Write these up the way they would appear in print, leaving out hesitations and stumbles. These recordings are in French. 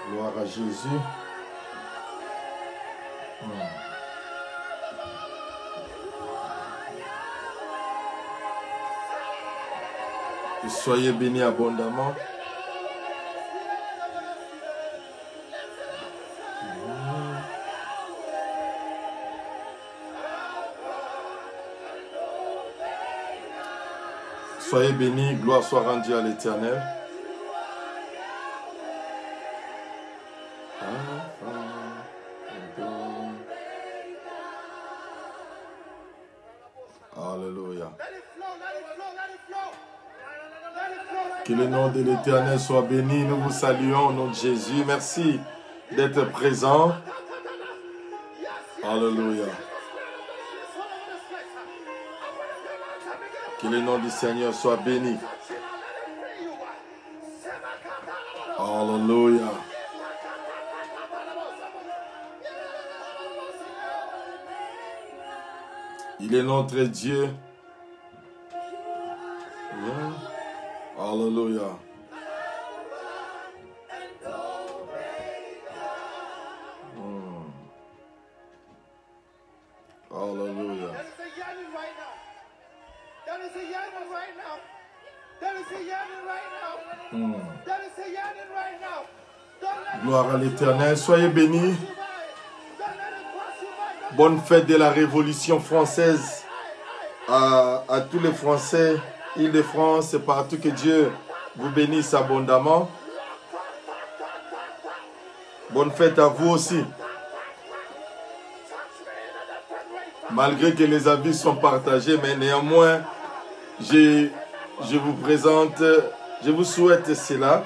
Gloire à Jésus. Et soyez bénis abondamment. Soyez bénis, gloire soit rendue à l'Éternel. Alléluia. Que le nom de l'Éternel soit béni. Nous vous saluons au nom de Jésus. Merci d'être présent. Alléluia. Que le nom du Seigneur soit béni. Alléluia. Il est notre Dieu. Alléluia. Alléluia. Gloire à l'Éternel. Soyez bénis. Bonne fête de la Révolution française à tous les Français, Île-de-France et partout. Que Dieu vous bénisse abondamment. Bonne fête à vous aussi. Malgré que les avis sont partagés, mais néanmoins, je vous présente, je vous souhaite cela.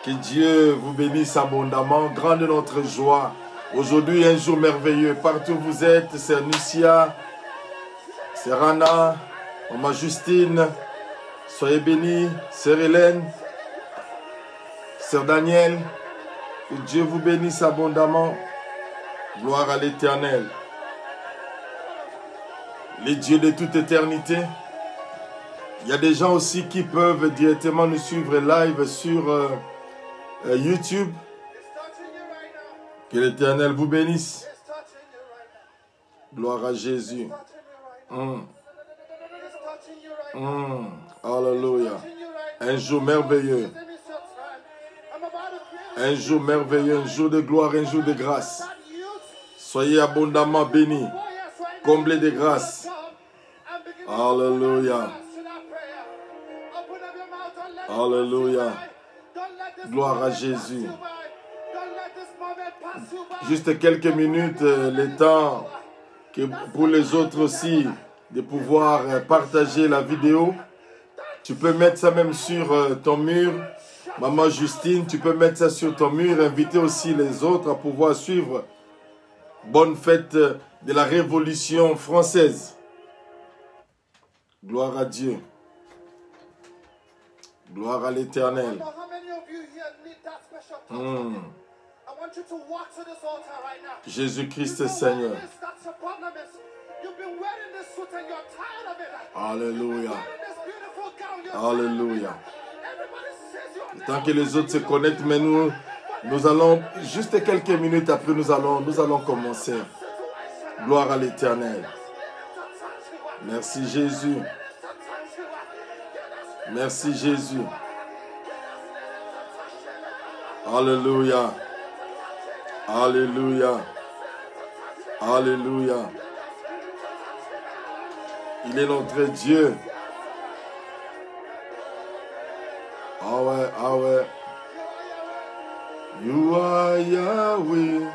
Que Dieu vous bénisse abondamment. Grande notre joie. Aujourd'hui, un jour merveilleux. Partout où vous êtes, c'est Nucia, c'est Rana, Maman Justine. Soyez bénis, Sœur Hélène, Sœur Daniel. Que Dieu vous bénisse abondamment. Gloire à l'Éternel. Les dieux de toute éternité. Il y a des gens aussi qui peuvent directement nous suivre live sur YouTube. Que l'Éternel vous bénisse. Gloire à Jésus. Alléluia. Un jour merveilleux. Un jour merveilleux, un jour de gloire, un jour de grâce. Soyez abondamment bénis. Comblés de grâce. Alléluia. Alléluia. Gloire à Jésus. Juste quelques minutes, le temps que pour les autres aussi de pouvoir partager la vidéo. Tu peux mettre ça même sur ton mur. Maman Justine, tu peux mettre ça sur ton mur. Inviter aussi les autres à pouvoir suivre. Bonne fête de la Révolution française. Gloire à Dieu. Gloire à l'Éternel. Jésus-Christ Seigneur. Alléluia. Alléluia. Tant que les autres se connectent, mais nous allons, juste quelques minutes après, nous allons commencer. Gloire à l'Éternel. Merci Jésus. Merci Jésus. Alléluia. Alléluia. Alléluia. Il est notre Dieu. Ah ouais, ah ouais. You are Yahweh.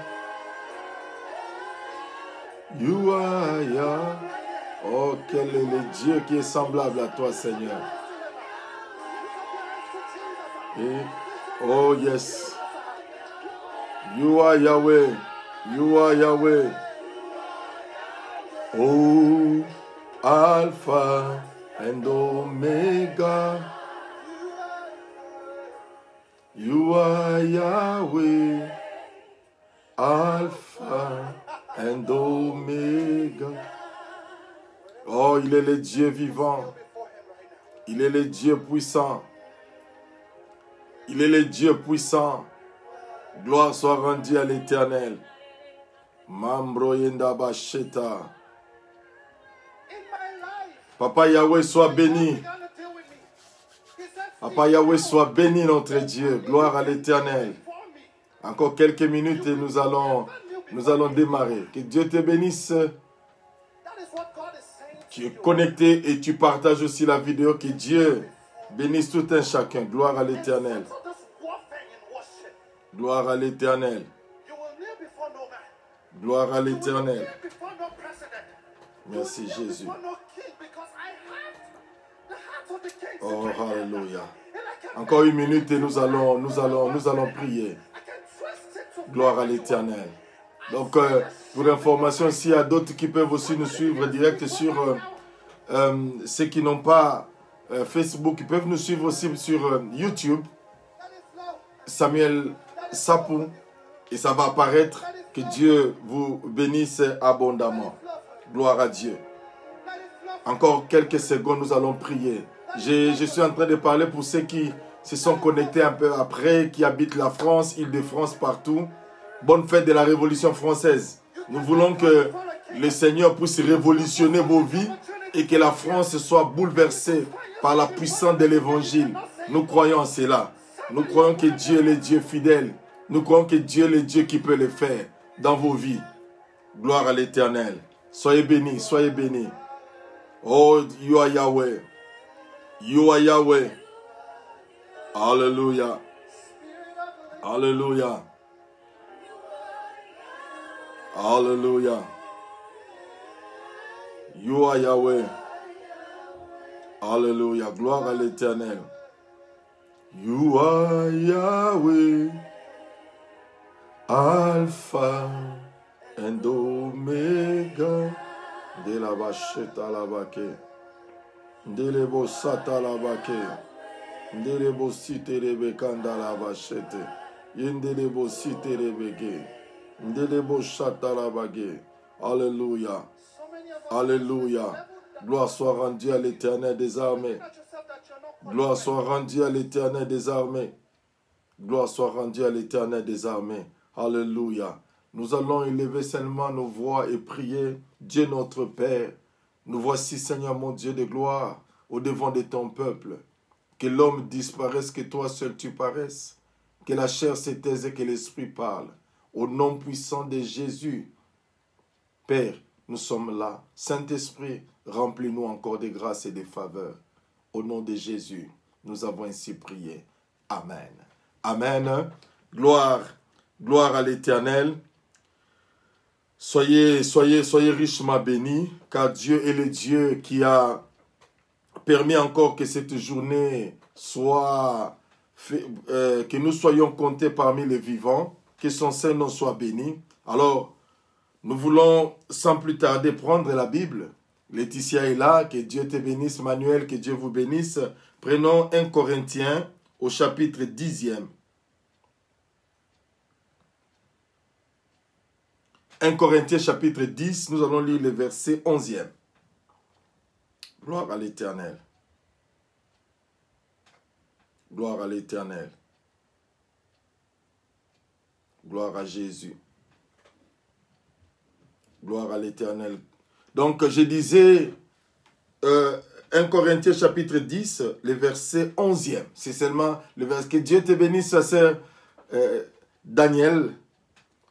You are Yahweh. Oh, quel est le Dieu qui est semblable à toi, Seigneur. Et, oh, yes. You are Yahweh. You are Yahweh. Oh, Alpha and Omega. You are Yahweh. Alpha and Omega. Oh Oh, il est le Dieu vivant. Il est le Dieu puissant. Il est le Dieu puissant. Gloire soit rendue à l'Éternel. Mambroyenda Basheta. Papa Yahweh soit béni. Papa Yahweh soit béni notre Dieu. Gloire à l'Éternel. Encore quelques minutes et nous allons démarrer. Que Dieu te bénisse. Tu es connecté et tu partages aussi la vidéo. Que Dieu bénisse tout un chacun. Gloire à l'Éternel. Gloire à l'Éternel. Gloire à l'Éternel. Merci Jésus. Oh, alléluia. Encore une minute et nous allons prier. Gloire à l'Éternel. Donc, pour information, s'il y a d'autres qui peuvent aussi nous suivre direct sur ceux qui n'ont pas Facebook, ils peuvent nous suivre aussi sur YouTube. Samuel Sapou. Et ça va apparaître. Que Dieu vous bénisse abondamment. Gloire à Dieu. Encore quelques secondes, nous allons prier. Je suis en train de parler pour ceux qui se sont connectés un peu après, qui habitent la France, Île-de-France, partout. Bonne fête de la Révolution française. Nous voulons que le Seigneur puisse révolutionner vos vies et que la France soit bouleversée par la puissance de l'Évangile. Nous croyons en cela. Nous croyons que Dieu est le Dieu fidèle. Nous croyons que Dieu est le Dieu qui peut le faire dans vos vies. Gloire à l'Éternel. Soyez bénis, soyez bénis. Oh, you are Yahweh. You are Yahweh. Alléluia. Alléluia. Alléluia. You are Yahweh. Alléluia. Gloire à l'Éternel. You are Yahweh. Alpha and Omega. De la bacheta la baké. De lebo sata la baké. De lebo site rebekanda la bachete. Yende lebo site rebeke. De lebo chata la baké. Alléluia. Alléluia. Gloire soit rendue à l'Éternel des armées. Gloire soit rendue à l'Éternel des armées. Gloire soit rendue à l'Éternel des armées. Alléluia. Nous allons élever seulement nos voix et prier. Dieu notre Père, nous voici Seigneur mon Dieu de gloire au devant de ton peuple. Que l'homme disparaisse, que toi seul tu paraisses. Que la chair se taise et que l'esprit parle. Au nom puissant de Jésus. Père, nous sommes là. Saint-Esprit, remplis-nous encore de grâce et de faveur. Au nom de Jésus, nous avons ainsi prié. Amen. Amen. Gloire à l'Éternel. Soyez richement bénis, car Dieu est le Dieu qui a permis encore que cette journée soit, que nous soyons comptés parmi les vivants, que son Saint-Nom soit béni. Alors, nous voulons sans plus tarder prendre la Bible. Laetitia est là, que Dieu te bénisse, Manuel, que Dieu vous bénisse. Prenons 1 Corinthiens au chapitre 10e. 1 Corinthiens chapitre 10, nous allons lire le verset 11e. Gloire à l'Éternel. Gloire à l'Éternel. Gloire à Jésus. Gloire à l'Éternel. Donc, je disais 1 Corinthiens chapitre 10, le verset 11e. C'est seulement le verset. Que Dieu te bénisse, sa sœur Daniel.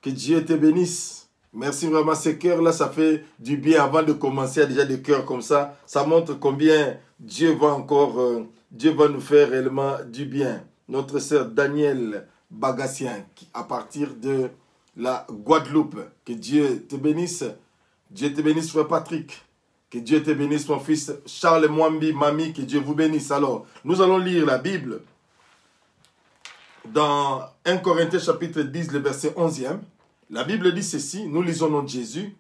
Que Dieu te bénisse. Merci vraiment, ces cœurs-là, ça fait du bien avant de commencer, déjà des cœurs comme ça. Ça montre combien Dieu va nous faire réellement du bien. Notre sœur Daniel Bagassien, à partir de la Guadeloupe. Que Dieu te bénisse. Dieu te bénisse, frère Patrick. Que Dieu te bénisse, mon fils Charles Mwambi, mamie, que Dieu vous bénisse. Alors, nous allons lire la Bible dans 1 Corinthiens chapitre 10, le verset 11e. La Bible dit ceci, nous lisons au nom de Jésus.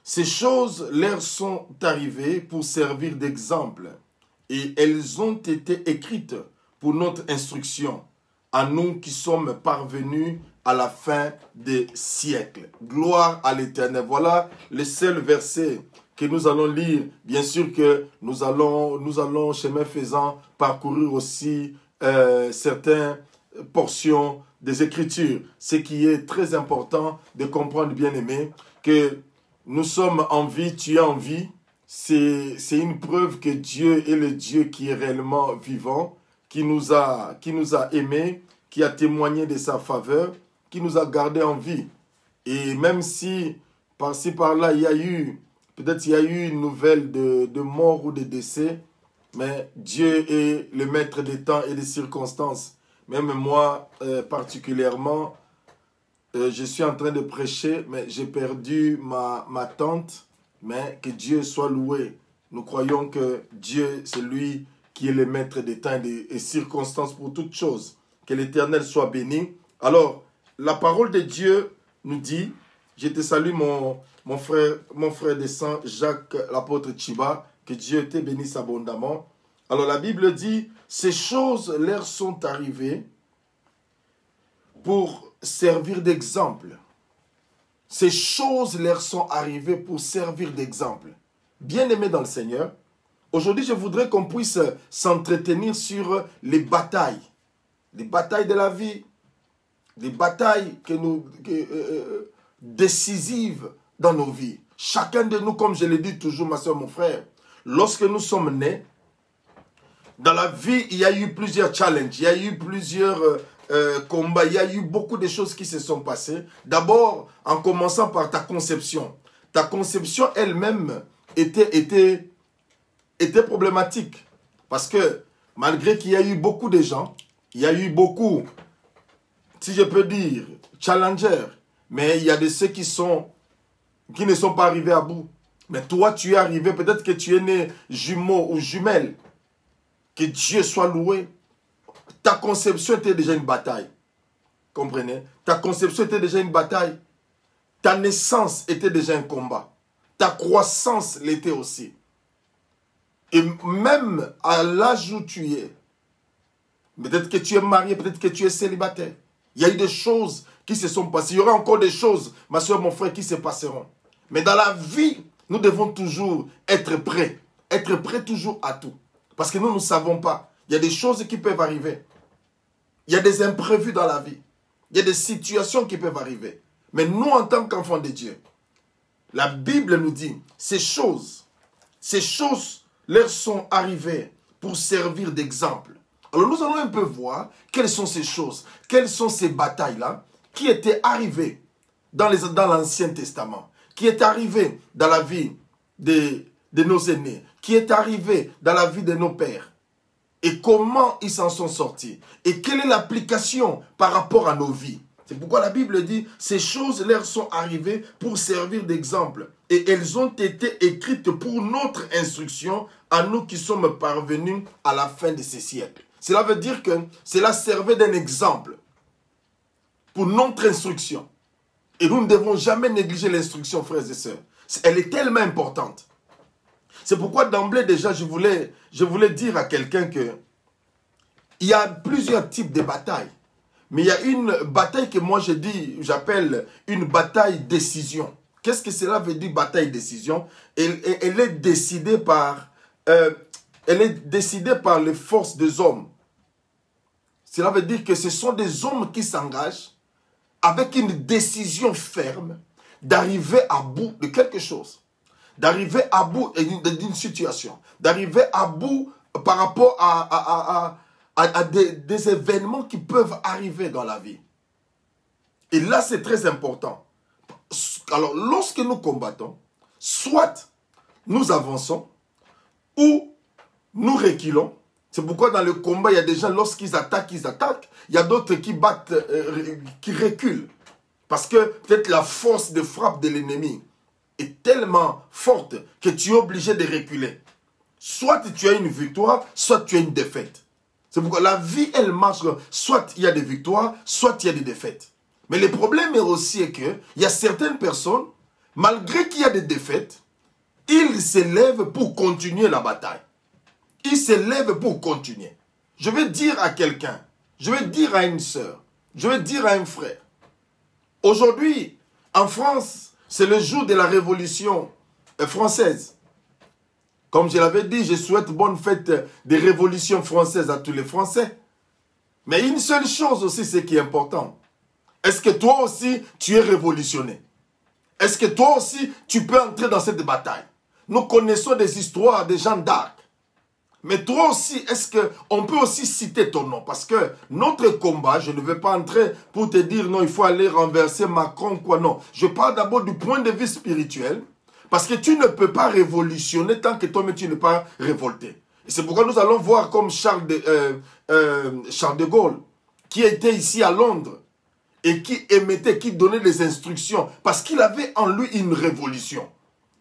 Ces choses leur sont arrivées pour servir d'exemple et elles ont été écrites pour notre instruction, à nous qui sommes parvenus à la fin des siècles. Gloire à l'Éternel. Voilà le seul verset que nous allons lire, bien sûr que nous allons chemin faisant, parcourir aussi certaines portions des Écritures. Ce qui est très important de comprendre, bien aimé, que nous sommes en vie, tu es en vie. C'est une preuve que Dieu est le Dieu qui est réellement vivant, qui nous a aimés, qui a témoigné de sa faveur, qui nous a gardés en vie. Et même si, par-ci, par-là, peut-être il y a eu une nouvelle de mort ou de décès, mais Dieu est le maître des temps et des circonstances. Même moi, particulièrement, je suis en train de prêcher, mais j'ai perdu ma tante, mais que Dieu soit loué. Nous croyons que Dieu, c'est lui qui est le maître des temps et des circonstances pour toutes choses. Que l'Éternel soit béni. Alors, la parole de Dieu nous dit, je te salue mon frère de sang, Jacques, l'apôtre Chiba, que Dieu te bénisse abondamment. Alors la Bible dit, ces choses leur sont arrivées pour servir d'exemple. Ces choses leur sont arrivées pour servir d'exemple. Bien-aimés dans le Seigneur, aujourd'hui je voudrais qu'on puisse s'entretenir sur les batailles de la vie, les batailles décisives dans nos vies. Chacun de nous, comme je le dis toujours, ma soeur, mon frère, lorsque nous sommes nés, dans la vie, il y a eu plusieurs challenges, il y a eu plusieurs combats, il y a eu beaucoup de choses qui se sont passées. D'abord, en commençant par ta conception. Ta conception elle-même était problématique. Parce que malgré qu'il y a eu beaucoup de gens, il y a eu beaucoup, si je peux dire, challengers, mais il y a de ceux qui ne sont pas arrivés à bout. Mais toi, tu es arrivé, peut-être que tu es né jumeau ou jumelle. Que Dieu soit loué. Ta conception était déjà une bataille. Comprenez? Ta conception était déjà une bataille. Ta naissance était déjà un combat. Ta croissance l'était aussi. Et même à l'âge où tu es, peut-être que tu es marié, peut-être que tu es célibataire. Il y a eu des choses qui se sont passées. Il y aura encore des choses, ma soeur, mon frère, qui se passeront. Mais dans la vie, nous devons toujours être prêts. Être prêts toujours à tout. Parce que nous ne savons pas. Il y a des choses qui peuvent arriver. Il y a des imprévus dans la vie. Il y a des situations qui peuvent arriver. Mais nous, en tant qu'enfants de Dieu, la Bible nous dit, ces choses leur sont arrivées pour servir d'exemple. Alors nous allons un peu voir quelles sont ces choses, quelles sont ces batailles-là qui étaient arrivées dans l'Ancien Testament, qui est arrivées dans la vie de nos aînés, qui est arrivée dans la vie de nos pères. Et comment ils s'en sont sortis. Et quelle est l'application par rapport à nos vies. C'est pourquoi la Bible dit, ces choses leur sont arrivées pour servir d'exemple. Et elles ont été écrites pour notre instruction, à nous qui sommes parvenus à la fin de ces siècles. Cela veut dire que cela servait d'un exemple pour notre instruction. Et nous ne devons jamais négliger l'instruction, frères et sœurs. Elle est tellement importante. C'est pourquoi d'emblée déjà, je voulais dire à quelqu'un que il y a plusieurs types de batailles. Mais il y a une bataille que moi j'appelle une bataille décision. Qu'est-ce que cela veut dire, bataille décision? Elle est décidée par les forces des hommes. Cela veut dire que ce sont des hommes qui s'engagent avec une décision ferme d'arriver à bout de quelque chose. D'arriver à bout d'une situation. D'arriver à bout par rapport à des événements qui peuvent arriver dans la vie. Et là, c'est très important. Alors, lorsque nous combattons, soit nous avançons ou nous reculons. C'est pourquoi dans le combat, il y a des gens, lorsqu'ils attaquent, ils attaquent. Il y a d'autres qui battent, qui reculent. Parce que peut-être la force de frappe de l'ennemi est tellement forte que tu es obligé de reculer. Soit tu as une victoire, soit tu as une défaite. C'est pourquoi la vie, elle marche. Soit il y a des victoires, soit il y a des défaites. Mais le problème est aussi qu'il y a certaines personnes, malgré qu'il y a des défaites, ils se lèvent pour continuer la bataille. Ils se lèvent pour continuer. Je vais dire à quelqu'un, je vais dire à une sœur, je vais dire à un frère. Aujourd'hui, en France, c'est le jour de la révolution française. Comme je l'avais dit, je souhaite bonne fête des révolutions françaises à tous les Français. Mais une seule chose aussi, c'est qui est important. Est-ce que toi aussi, tu es révolutionné? Est-ce que toi aussi, tu peux entrer dans cette bataille? Nous connaissons des histoires de Jeanne d'Arc. Mais toi aussi, est-ce qu'on peut aussi citer ton nom? Parce que notre combat, je ne vais pas entrer pour te dire non, il faut aller renverser Macron, quoi, non. Je parle d'abord du point de vue spirituel. Parce que tu ne peux pas révolutionner tant que toi-même tu n'es pas révolté. Et c'est pourquoi nous allons voir comme Charles de Gaulle, qui était ici à Londres, et qui émettait, qui donnait des instructions, parce qu'il avait en lui une révolution.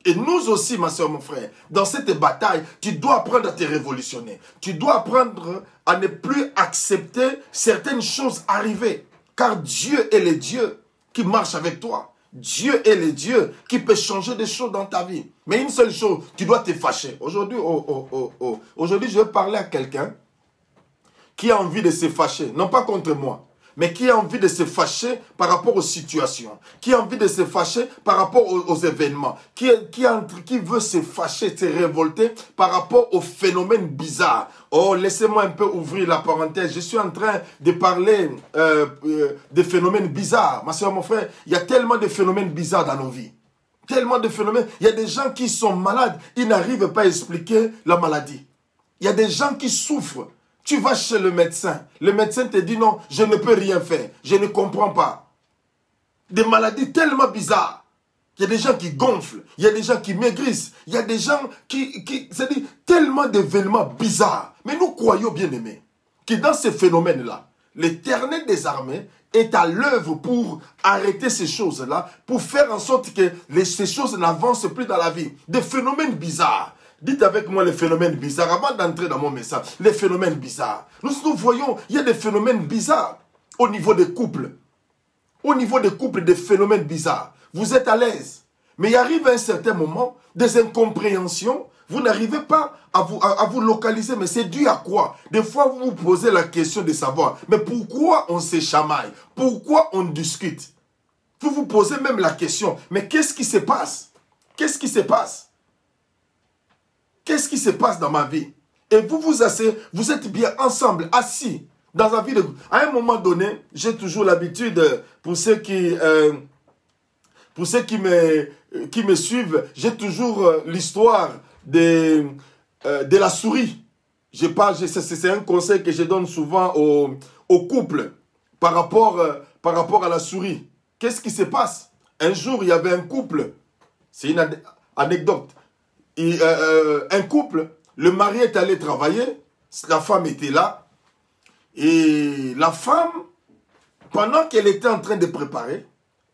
Et nous aussi, ma soeur, mon frère, dans cette bataille, tu dois apprendre à te révolutionner. Tu dois apprendre à ne plus accepter certaines choses arriver. Car Dieu est le Dieu qui marche avec toi. Dieu est le Dieu qui peut changer des choses dans ta vie. Mais une seule chose, tu dois te fâcher. Aujourd'hui, aujourd'hui, je vais parler à quelqu'un qui a envie de se fâcher. Non pas contre moi, mais qui a envie de se fâcher par rapport aux situations, qui a envie de se fâcher par rapport aux événements, qui veut se fâcher, se révolter par rapport aux phénomènes bizarres. Oh, laissez-moi un peu ouvrir la parenthèse. Je suis en train de parler des phénomènes bizarres. Ma soeur, mon frère, il y a tellement de phénomènes bizarres dans nos vies. Tellement de phénomènes. Il y a des gens qui sont malades, ils n'arrivent pas à expliquer la maladie. Il y a des gens qui souffrent. Tu vas chez le médecin te dit non, je ne peux rien faire, je ne comprends pas. Des maladies tellement bizarres. Il y a des gens qui gonflent, il y a des gens qui maigrissent, il y a des gens c'est-à-dire tellement d'événements bizarres. Mais nous croyons, bien aimés, que dans ces phénomènes-là, l'Éternel des armées est à l'œuvre pour arrêter ces choses-là, pour faire en sorte que ces choses n'avancent plus dans la vie. Des phénomènes bizarres. Dites avec moi les phénomènes bizarres, avant d'entrer dans mon message, les phénomènes bizarres. Nous voyons, il y a des phénomènes bizarres au niveau des couples. Au niveau des couples, des phénomènes bizarres. Vous êtes à l'aise. Mais il arrive à un certain moment, des incompréhensions, vous n'arrivez pas à vous localiser. Mais c'est dû à quoi? Des fois, vous vous posez la question de savoir, mais pourquoi on se chamaille? Pourquoi on discute? Vous vous posez même la question, mais qu'est-ce qui se passe? Qu'est-ce qui se passe? Qu'est-ce qui se passe dans ma vie? Et vous asseyez, vous êtes bien ensemble, assis, dans la vie de... À un moment donné, j'ai toujours l'habitude, pour ceux qui me suivent, j'ai toujours l'histoire de la souris. C'est un conseil que je donne souvent aux couples par rapport à la souris. Qu'est-ce qui se passe? Un jour, il y avait un couple, c'est une anecdote. Un couple, le mari est allé travailler, la femme était là, et la femme, pendant qu'elle était en train de préparer,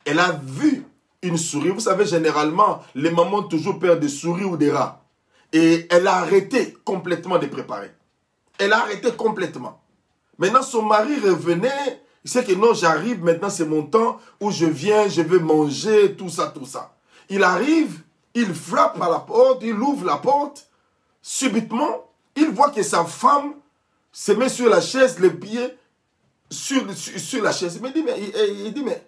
elle a vu une souris. Vous savez, généralement, les mamans ont toujours peur des souris ou des rats. Et elle a arrêté complètement de préparer. Elle a arrêté complètement. Maintenant, son mari revenait, il sait que non, j'arrive, maintenant c'est mon temps où je viens, je vais manger, tout ça, tout ça. Il arrive, il frappe à la porte, il ouvre la porte. Subitement, il voit que sa femme se met sur la chaise, les pieds sur la chaise. Il dit, mais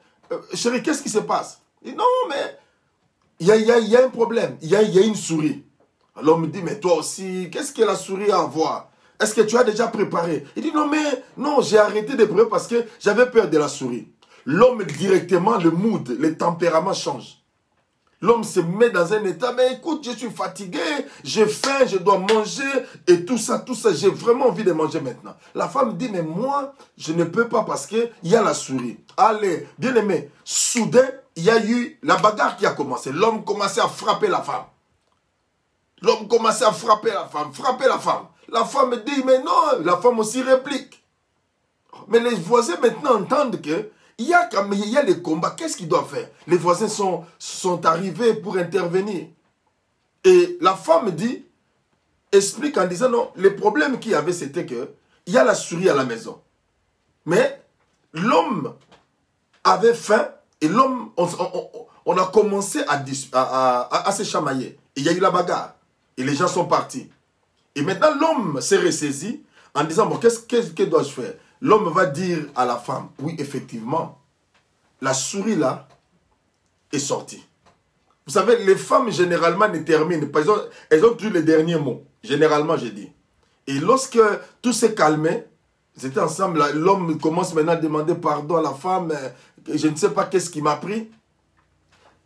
chérie, qu'est-ce qui se passe? Il dit, non, mais il y a un problème, il y a une souris. Alors l'homme me dit, mais toi aussi, qu'est-ce que la souris a à voir? Est-ce que tu as déjà préparé? Il dit, non, j'ai arrêté de préparer parce que j'avais peur de la souris. L'homme directement, le mood, le tempérament change. L'homme se met dans un état, mais écoute, je suis fatigué, j'ai faim, je dois manger, et tout ça, j'ai vraiment envie de manger maintenant. La femme dit, mais moi, je ne peux pas parce qu'il y a la souris. Allez, bien aimé, soudain, il y a eu la bagarre qui a commencé. L'homme commençait à frapper la femme. L'homme commençait à frapper la femme. La femme dit, mais non, la femme aussi réplique. Mais les voisins maintenant entendent que il y a les combats. Qu'est-ce qu'ils doivent faire? Les voisins sont arrivés pour intervenir. Et la femme explique en disant non, le problème qu'il y avait, c'était que il y a la souris à la maison. Mais l'homme avait faim et l'homme, on a commencé à se chamailler. Et il y a eu la bagarre. Et les gens sont partis. Et maintenant, l'homme s'est ressaisi en disant, bon, que dois-je faire? L'homme va dire à la femme, oui, effectivement, la souris là est sortie. Vous savez, les femmes, généralement, ne terminent pas. Elles ont toujours les derniers mots. Généralement, j'ai dit. Et lorsque tout s'est calmé, ils étaient ensemble, l'homme commence maintenant à demander pardon à la femme. Je ne sais pas qu'est-ce qui m'a pris.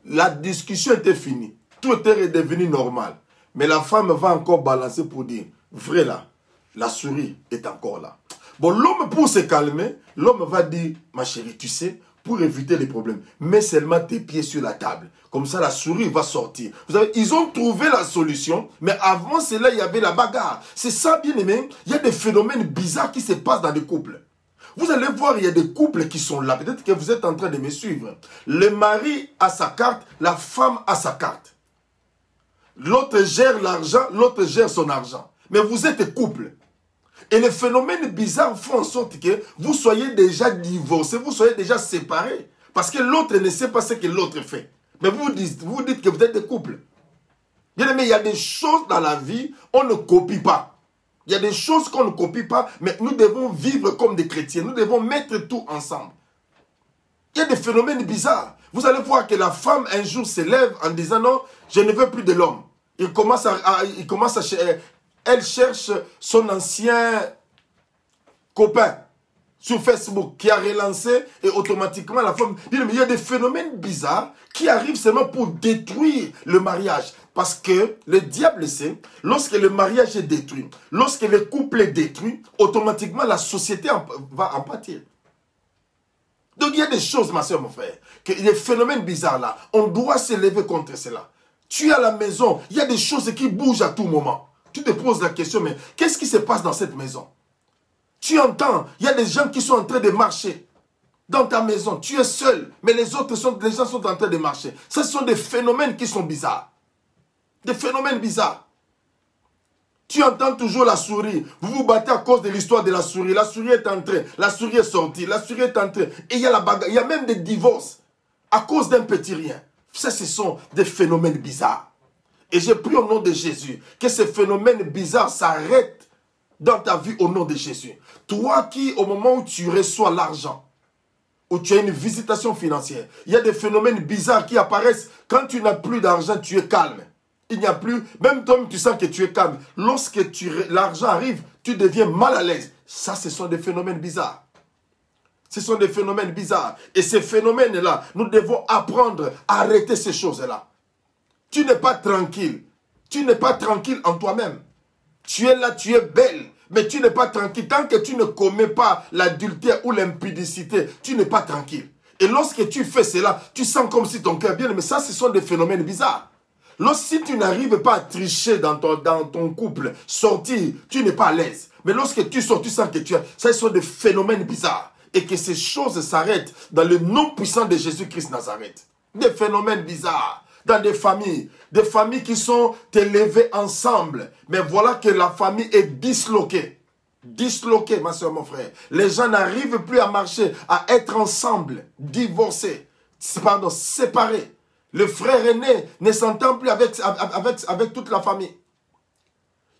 La discussion était finie. Tout était redevenu normal. Mais la femme va encore balancer pour dire, vrai là, la souris est encore là. Bon, l'homme, pour se calmer, l'homme va dire, ma chérie, tu sais, pour éviter les problèmes, mets seulement tes pieds sur la table. Comme ça, la souris va sortir. Vous savez, ils ont trouvé la solution, mais avant cela, il y avait la bagarre. C'est ça, bien aimé. Il y a des phénomènes bizarres qui se passent dans les couples. Vous allez voir, il y a des couples qui sont là. Peut-être que vous êtes en train de me suivre. Le mari a sa carte, la femme a sa carte. L'autre gère l'argent, l'autre gère son argent. Mais vous êtes couple. Et les phénomènes bizarres font en sorte que vous soyez déjà divorcés, vous soyez déjà séparés. Parce que l'autre ne sait pas ce que l'autre fait. Mais vous dites que vous êtes des couples. Bien aimé, il y a des choses dans la vie, on ne copie pas. Il y a des choses qu'on ne copie pas, mais nous devons vivre comme des chrétiens. Nous devons mettre tout ensemble. Il y a des phénomènes bizarres. Vous allez voir que la femme, un jour, se lève en disant non, je ne veux plus de l'homme. Elle cherche son ancien copain sur Facebook qui a relancé et automatiquement la femme dit mais il y a des phénomènes bizarres qui arrivent seulement pour détruire le mariage. Parce que le diable sait, lorsque le mariage est détruit, lorsque le couple est détruit, automatiquement la société va en pâtir. Donc il y a des choses, ma soeur, mon frère, que les phénomènes bizarres là, on doit se lever contre cela. Tu es à la maison, il y a des choses qui bougent à tout moment. Tu te poses la question, mais qu'est-ce qui se passe dans cette maison? Tu entends, il y a des gens qui sont en train de marcher dans ta maison. Tu es seul, mais les gens sont en train de marcher. Ce sont des phénomènes qui sont bizarres. Des phénomènes bizarres. Tu entends toujours la souris. Vous vous battez à cause de l'histoire de la souris. La souris est entrée, la souris est sortie, la souris est entrée. Et il y a la bagarre. Il y a même des divorces à cause d'un petit rien. Ça, ce sont des phénomènes bizarres. Et j'ai pris au nom de Jésus que ces phénomènes bizarres s'arrêtent dans ta vie au nom de Jésus. Toi qui, au moment où tu reçois l'argent, où tu as une visitation financière, il y a des phénomènes bizarres qui apparaissent. Quand tu n'as plus d'argent, tu es calme. Il n'y a plus, même toi, tu sens que tu es calme. Lorsque l'argent arrive, tu deviens mal à l'aise. Ça, ce sont des phénomènes bizarres. Ce sont des phénomènes bizarres. Et ces phénomènes-là, nous devons apprendre à arrêter ces choses-là. Tu n'es pas tranquille. Tu n'es pas tranquille en toi-même. Tu es là, tu es belle, mais tu n'es pas tranquille. Tant que tu ne commets pas l'adultère ou l'impudicité, tu n'es pas tranquille. Et lorsque tu fais cela, tu sens comme si ton cœur vient. Mais ça, ce sont des phénomènes bizarres. Si tu n'arrives pas à tricher dans ton couple, sortir, tu n'es pas à l'aise. Mais lorsque tu sors, tu sens que ça, ce sont des phénomènes bizarres. Et que ces choses s'arrêtent dans le nom puissant de Jésus-Christ Nazareth. Des phénomènes bizarres dans des familles qui sont élevées ensemble. Mais voilà que la famille est disloquée. Disloquée, ma soeur, mon frère. Les gens n'arrivent plus à marcher, à être ensemble, divorcés, séparés. Le frère aîné ne s'entend plus avec toute la famille.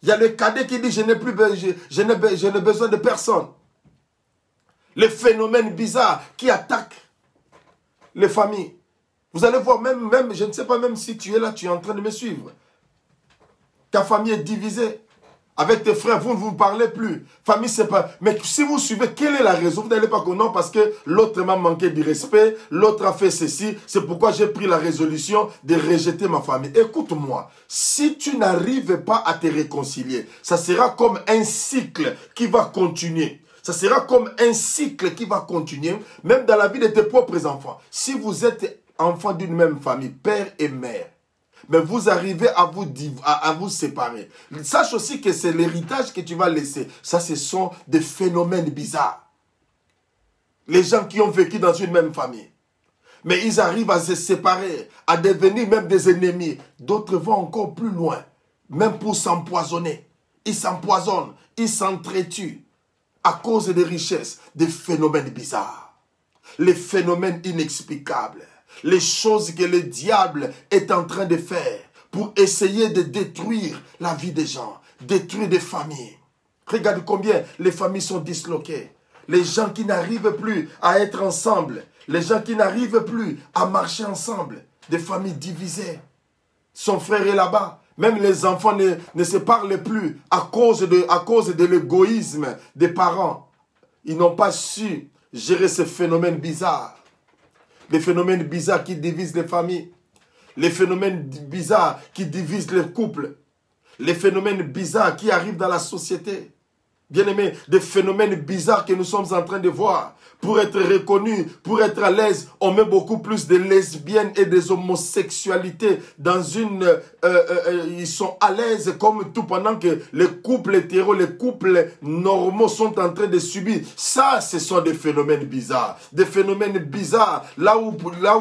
Il y a le cadet qui dit je n'ai besoin de personne. Les phénomènes bizarres qui attaquent les familles. Vous allez voir, même, je ne sais pas, même si tu es là, tu es en train de me suivre. Ta famille est divisée. Avec tes frères, vous ne vous parlez plus. Famille, c'est pas... Mais si vous suivez, quelle est la raison? Vous n'allez pas que non, parce que l'autre m'a manqué de respect, l'autre a fait ceci. C'est pourquoi j'ai pris la résolution de rejeter ma famille. Écoute-moi, si tu n'arrives pas à te réconcilier, ça sera comme un cycle qui va continuer. Ça sera comme un cycle qui va continuer, même dans la vie de tes propres enfants. Si vous êtes enfant d'une même famille, père et mère, mais vous arrivez à vous séparer. Sache aussi que c'est l'héritage que tu vas laisser. Ça, ce sont des phénomènes bizarres. Les gens qui ont vécu dans une même famille. Mais ils arrivent à se séparer, à devenir même des ennemis. D'autres vont encore plus loin, même pour s'empoisonner. Ils s'empoisonnent, ils s'entretuent à cause des richesses, des phénomènes bizarres. Les phénomènes inexplicables. Les choses que le diable est en train de faire pour essayer de détruire la vie des gens, détruire des familles. Regarde combien les familles sont disloquées. Les gens qui n'arrivent plus à être ensemble, les gens qui n'arrivent plus à marcher ensemble. des familles divisées. Son frère est là-bas. Même les enfants ne se parlent plus à cause de l'égoïsme des parents. Ils n'ont pas su gérer ces phénomènes bizarres. Les phénomènes bizarres qui divisent les familles. Les phénomènes bizarres qui divisent les couples. Les phénomènes bizarres qui arrivent dans la société. Bien-aimés, des phénomènes bizarres que nous sommes en train de voir. Pour être reconnus, pour être à l'aise, on met beaucoup plus de lesbiennes et des homosexualités dans une... ils sont à l'aise comme tout pendant que les couples hétéros, les couples normaux sont en train de subir. Ça, ce sont des phénomènes bizarres. Des phénomènes bizarres. Là où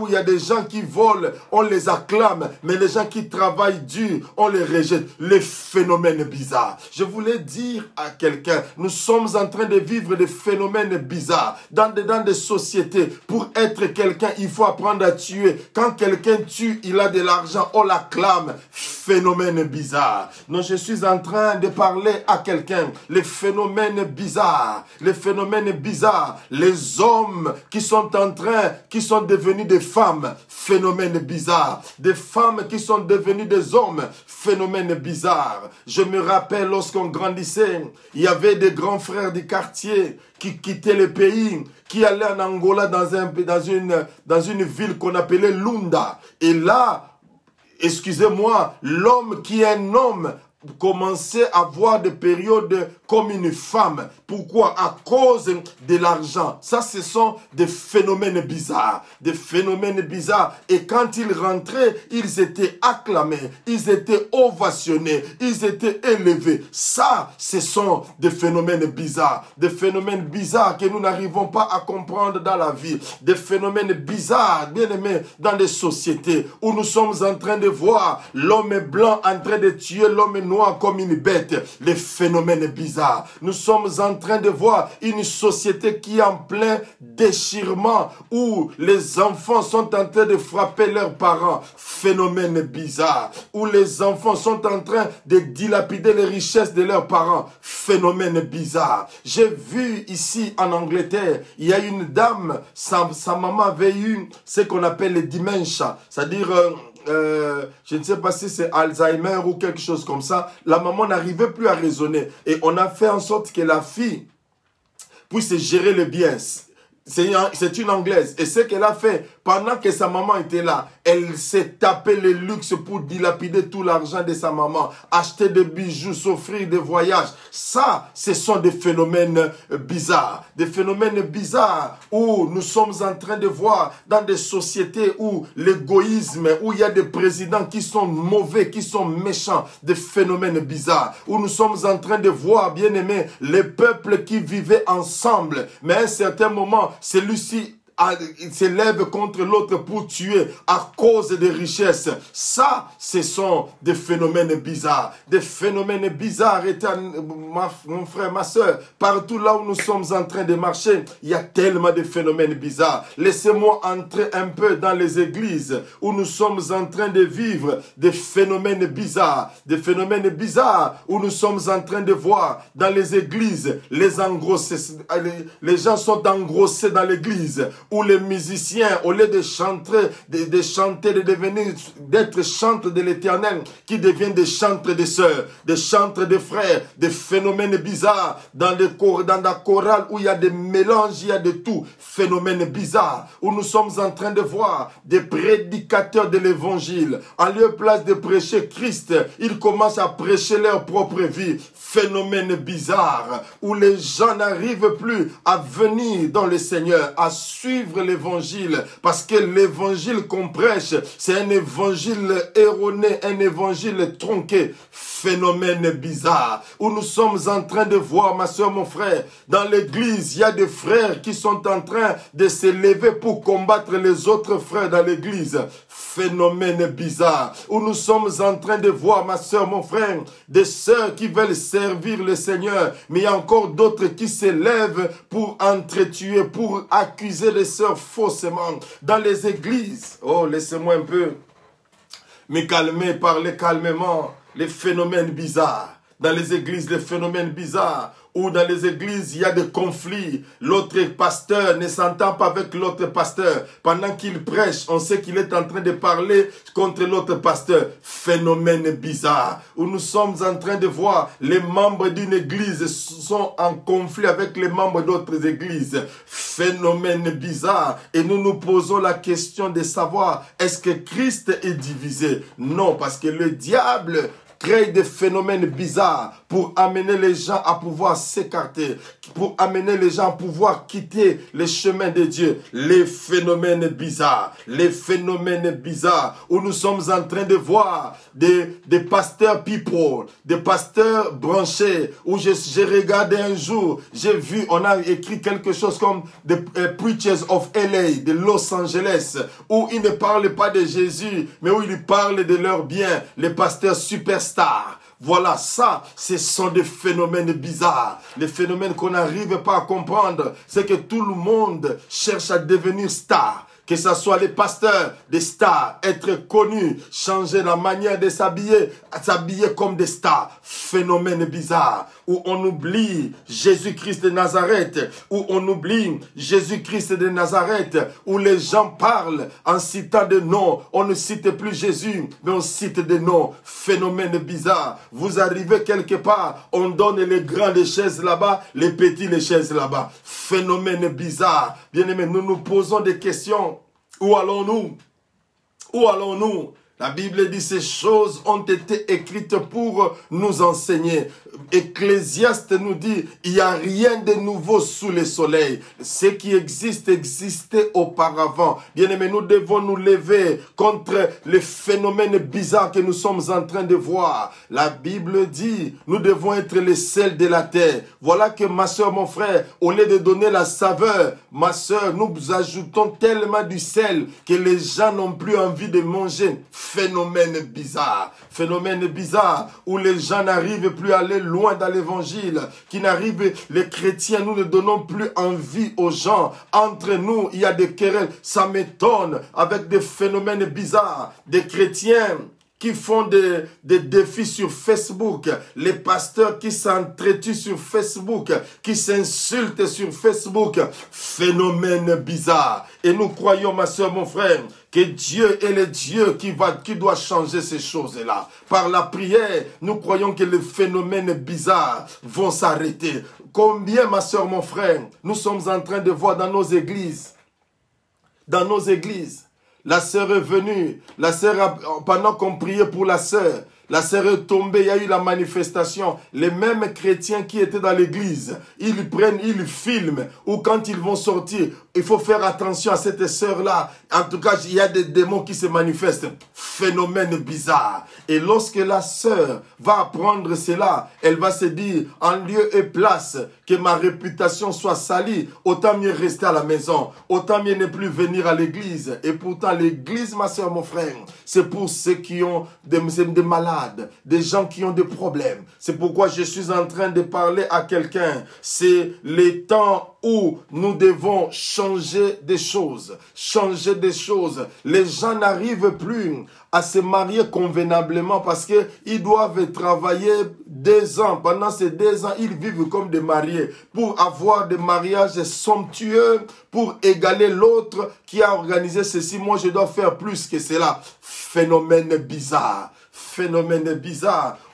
il y a des gens qui volent, on les acclame. Mais les gens qui travaillent dur, on les rejette. Les phénomènes bizarres. Je voulais dire à quelqu'un, nous sommes en train de vivre des phénomènes bizarres. Dans des sociétés, pour être quelqu'un, il faut apprendre à tuer. Quand quelqu'un tue, il a de l'argent, on l'acclame. Phénomène bizarre. Non, je suis en train de parler à quelqu'un. Les phénomènes bizarres. Les phénomènes bizarres. Les hommes qui sont devenus des femmes. Phénomène bizarre. Des femmes qui sont devenues des hommes. Phénomène bizarre. Je me rappelle lorsqu'on grandissait, il y avait des grands frères du quartier qui quittaient le pays, qui allaient en Angola dans une ville qu'on appelait Lunda. Et là, excusez-moi, l'homme qui est un homme commençait à avoir des périodes comme une femme. Pourquoi? À cause de l'argent. Ça, ce sont des phénomènes bizarres. Des phénomènes bizarres. Et quand ils rentraient, ils étaient acclamés. Ils étaient ovationnés. Ils étaient élevés. Ça, ce sont des phénomènes bizarres. Des phénomènes bizarres que nous n'arrivons pas à comprendre dans la vie. Des phénomènes bizarres, bien aimés, dans des sociétés où nous sommes en train de voir l'homme blanc en train de tuer l'homme noir comme une bête. Les phénomènes bizarres. Nous sommes en train de voir une société qui est en plein déchirement, où les enfants sont en train de frapper leurs parents. Phénomène bizarre. Où les enfants sont en train de dilapider les richesses de leurs parents. Phénomène bizarre. J'ai vu ici en Angleterre, il y a une dame, sa maman avait eu ce qu'on appelle les dementia, c'est-à-dire je ne sais pas si c'est Alzheimer ou quelque chose comme ça. La maman n'arrivait plus à raisonner. Et on a fait en sorte que la fille puisse gérer les biens. C'est une Anglaise. Et ce qu'elle a fait, pendant que sa maman était là, elle s'est tapé le luxe pour dilapider tout l'argent de sa maman, acheter des bijoux, s'offrir des voyages. Ça, ce sont des phénomènes bizarres. Des phénomènes bizarres où nous sommes en train de voir dans des sociétés où l'égoïsme, où il y a des présidents qui sont mauvais, qui sont méchants. Des phénomènes bizarres. Où nous sommes en train de voir, bien aimés, les peuples qui vivaient ensemble. Mais à un certain moment, celui-ci s'élève contre l'autre pour tuer à cause des richesses. Ça, ce sont des phénomènes bizarres. Des phénomènes bizarres, mon frère, ma soeur. Partout là où nous sommes en train de marcher, il y a tellement de phénomènes bizarres. Laissez-moi entrer un peu dans les églises où nous sommes en train de vivre des phénomènes bizarres. Des phénomènes bizarres où nous sommes en train de voir dans les églises les gens sont engrossés dans l'église. Où les musiciens, au lieu de chanter, d'être chantres de l'Éternel, qui deviennent des chantres des sœurs, des chantres des frères, des phénomènes bizarres, dans la chorale où il y a des mélanges, il y a de tout, phénomènes bizarres, où nous sommes en train de voir des prédicateurs de l'évangile, en lieu place de prêcher Christ, ils commencent à prêcher leur propre vie. Phénomène bizarre où les gens n'arrivent plus à venir dans le Seigneur, à suivre l'évangile, parce que l'évangile qu'on prêche, c'est un évangile erroné, un évangile tronqué. Phénomène bizarre où nous sommes en train de voir, ma soeur, mon frère, dans l'église, il y a des frères qui sont en train de se lever pour combattre les autres frères dans l'église. Phénomène bizarre où nous sommes en train de voir, ma soeur, mon frère, des sœurs qui veulent servir le Seigneur, mais il y a encore d'autres qui se lèvent pour entretuer, pour accuser les sœurs faussement dans les églises. Oh, laissez-moi un peu me calmer, parler calmement. Les phénomènes bizarres. dans les églises des phénomènes bizarres, où dans les églises, il y a des conflits. L'autre pasteur ne s'entend pas avec l'autre pasteur. Pendant qu'il prêche, on sait qu'il est en train de parler contre l'autre pasteur. Phénomène bizarre, où nous sommes en train de voir les membres d'une église sont en conflit avec les membres d'autres églises. Phénomène bizarre. Et nous nous posons la question de savoir, est-ce que Christ est divisé? Non, parce que le diable crée des phénomènes bizarres pour amener les gens à pouvoir s'écarter, pour amener les gens à pouvoir quitter les chemins de Dieu. Les phénomènes bizarres où nous sommes en train de voir des pasteurs people, des pasteurs branchés, où j'ai regardé un jour, j'ai vu, on a écrit quelque chose comme The Preachers of LA, de Los Angeles, où ils ne parlent pas de Jésus, mais où ils parlent de leurs biens, les pasteurs superstars. Voilà, ça, ce sont des phénomènes bizarres. Les phénomènes qu'on n'arrive pas à comprendre, c'est que tout le monde cherche à devenir star. Que ce soit les pasteurs, des stars, être connus, changer la manière de s'habiller comme des stars. Phénomène bizarre, où on oublie Jésus-Christ de Nazareth, où on oublie Jésus-Christ de Nazareth, où les gens parlent en citant des noms. On ne cite plus Jésus, mais on cite des noms. Phénomène bizarre. Vous arrivez quelque part, on donne les grands les chaises là-bas, les petits les chaises là-bas. Phénomène bizarre. Bien-aimés, nous nous posons des questions. Où allons-nous? Où allons-nous? La Bible dit ces choses ont été écrites pour nous enseigner. Ecclésiaste nous dit, il n'y a rien de nouveau sous le soleil. Ce qui existe existait auparavant. Bien-aimés, nous devons nous lever contre les phénomènes bizarres que nous sommes en train de voir. La Bible dit, nous devons être les sels de la terre. Voilà que ma soeur, mon frère, au lieu de donner la saveur, ma soeur, nous ajoutons tellement du sel que les gens n'ont plus envie de manger. Phénomène bizarre où les gens n'arrivent plus à aller loin dans l'évangile, les chrétiens, nous ne donnons plus envie aux gens. Entre nous, il y a des querelles. Ça m'étonne avec des phénomènes bizarres, des chrétiens qui font des défis sur Facebook, les pasteurs qui s'entretuent sur Facebook, qui s'insultent sur Facebook. Phénomène bizarre. Et nous croyons, ma soeur, mon frère, que Dieu est le Dieu qui doit changer ces choses-là. Par la prière, nous croyons que les phénomènes bizarres vont s'arrêter. Combien, ma soeur, mon frère, nous sommes en train de voir dans nos églises, la sœur est venue, pendant qu'on priait pour la sœur est tombée, il y a eu la manifestation. Les mêmes chrétiens qui étaient dans l'église, ils filment, ou quand ils vont sortir, il faut faire attention à cette sœur-là. En tout cas, il y a des démons qui se manifestent. Phénomène bizarre. Et lorsque la sœur va apprendre cela, elle va se dire, en lieu et place que ma réputation soit salie, autant mieux rester à la maison, autant mieux ne plus venir à l'église. Et pourtant, l'église, ma sœur, mon frère, c'est pour ceux qui ont des malades, des gens qui ont des problèmes. C'est pourquoi je suis en train de parler à quelqu'un. C'est les temps où nous devons changer des choses. Les gens n'arrivent plus à se marier convenablement parce qu'ils doivent travailler 2 ans. Pendant ces 2 ans, ils vivent comme des mariés pour avoir des mariages somptueux, pour égaler l'autre qui a organisé ceci. Moi, je dois faire plus que cela. Phénomène bizarre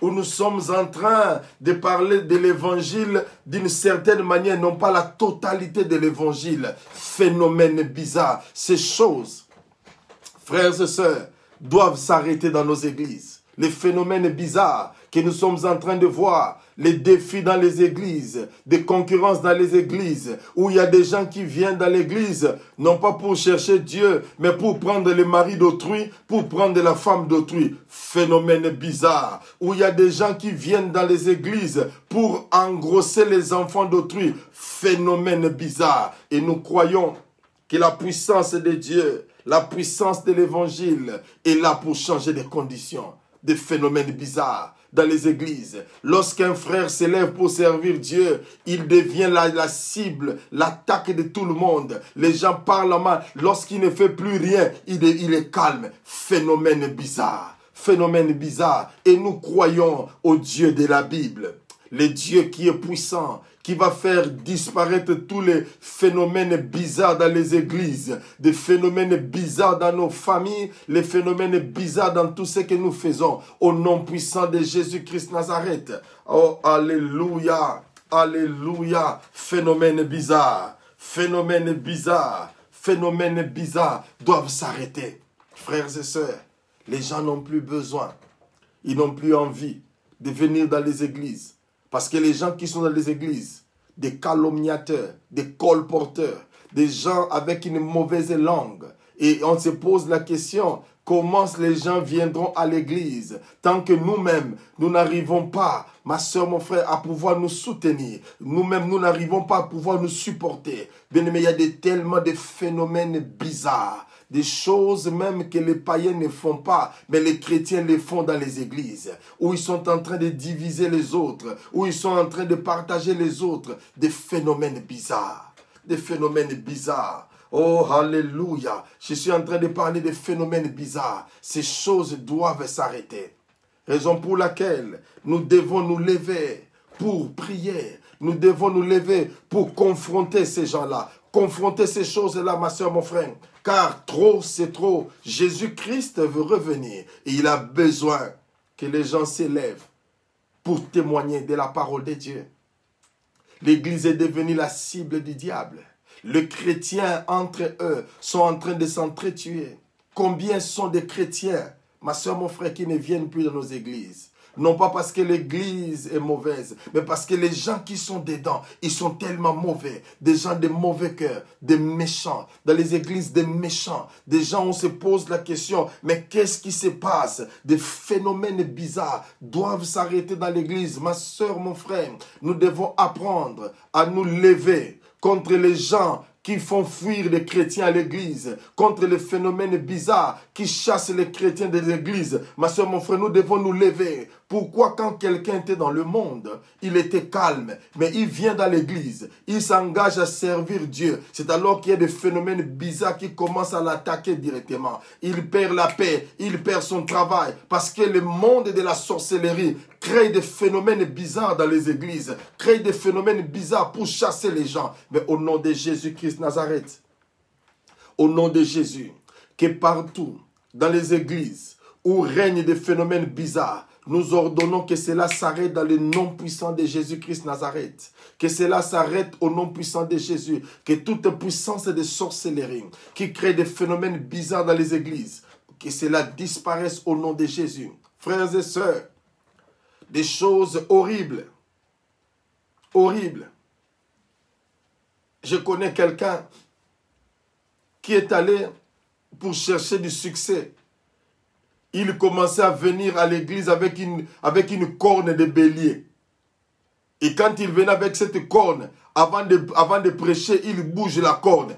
où nous sommes en train de parler de l'évangile d'une certaine manière, non pas la totalité de l'évangile. Phénomène bizarre. Ces choses, frères et sœurs, doivent s'arrêter dans nos églises. Les phénomènes bizarres que nous sommes en train de voir, les défis dans les églises, des concurrences dans les églises, où il y a des gens qui viennent dans l'église, non pas pour chercher Dieu, mais pour prendre le mari d'autrui, pour prendre la femme d'autrui. Phénomène bizarre, où il y a des gens qui viennent dans les églises pour engrosser les enfants d'autrui. Phénomène bizarre. Et nous croyons que la puissance de Dieu, la puissance de l'évangile est là pour changer des conditions, des phénomènes bizarres dans les églises. Lorsqu'un frère s'élève pour servir Dieu, il devient la cible, l'attaque de tout le monde. Les gens parlent mal. Lorsqu'il ne fait plus rien, il est calme. Phénomène bizarre. phénomènes bizarres. Et nous croyons au Dieu de la Bible. Le Dieu qui est puissant, qui va faire disparaître tous les phénomènes bizarres dans les églises, des phénomènes bizarres dans nos familles, les phénomènes bizarres dans tout ce que nous faisons. Au nom puissant de Jésus-Christ Nazareth. Oh, alléluia, alléluia. Phénomènes bizarres, phénomènes bizarres, phénomènes bizarres doivent s'arrêter. Frères et sœurs, les gens n'ont plus besoin, ils n'ont plus envie de venir dans les églises. Parce que les gens qui sont dans les églises, des calomniateurs, des colporteurs, des gens avec une mauvaise langue. Et on se pose la question, comment les gens viendront à l'église tant que nous-mêmes, nous n'arrivons pas, ma soeur, mon frère, à pouvoir nous soutenir. Nous-mêmes, nous n'arrivons pas à pouvoir nous supporter. Bien aimé, il y a tellement de phénomènes bizarres. Des choses même que les païens ne font pas, mais les chrétiens les font dans les églises, où ils sont en train de diviser les autres, où ils sont en train de partager les autres. Des phénomènes bizarres, des phénomènes bizarres. Oh, alléluia, je suis en train de parler des phénomènes bizarres. Ces choses doivent s'arrêter. Raison pour laquelle nous devons nous lever pour prier. Nous devons nous lever pour confronter ces gens-là, confronter ces choses-là, ma soeur, mon frère. Car trop, c'est trop. Jésus-Christ veut revenir et il a besoin que les gens s'élèvent pour témoigner de la parole de Dieu. L'Église est devenue la cible du diable. Les chrétiens, entre eux, sont en train de s'entretuer. Combien sont des chrétiens, ma soeur, mon frère, qui ne viennent plus dans nos églises? Non pas parce que l'église est mauvaise, mais parce que les gens qui sont dedans, ils sont tellement mauvais. Des gens de mauvais cœur, des méchants. Dans les églises, des méchants. Des gens où on se pose la question, mais qu'est-ce qui se passe? Des phénomènes bizarres doivent s'arrêter dans l'église. Ma soeur, mon frère, nous devons apprendre à nous lever contre les gens qui font fuir les chrétiens à l'église, contre les phénomènes bizarres qui chassent les chrétiens de l'église. Ma soeur, mon frère, nous devons nous lever. Pourquoi quand quelqu'un était dans le monde, il était calme, mais il vient dans l'église, il s'engage à servir Dieu. C'est alors qu'il y a des phénomènes bizarres qui commencent à l'attaquer directement. Il perd la paix, il perd son travail, parce que le monde de la sorcellerie crée des phénomènes bizarres dans les églises, crée des phénomènes bizarres pour chasser les gens. Mais au nom de Jésus-Christ Nazareth, au nom de Jésus, que partout dans les églises où règnent des phénomènes bizarres, nous ordonnons que cela s'arrête dans le nom puissant de Jésus-Christ Nazareth. Que cela s'arrête au nom puissant de Jésus. Que toute puissance de sorcellerie qui crée des phénomènes bizarres dans les églises, que cela disparaisse au nom de Jésus. Frères et sœurs, des choses horribles. Horribles. Je connais quelqu'un qui est allé pour chercher du succès. Il commençait à venir à l'église avec une corne de bélier. Et quand il venait avec cette corne, avant de prêcher, il bouge la corne.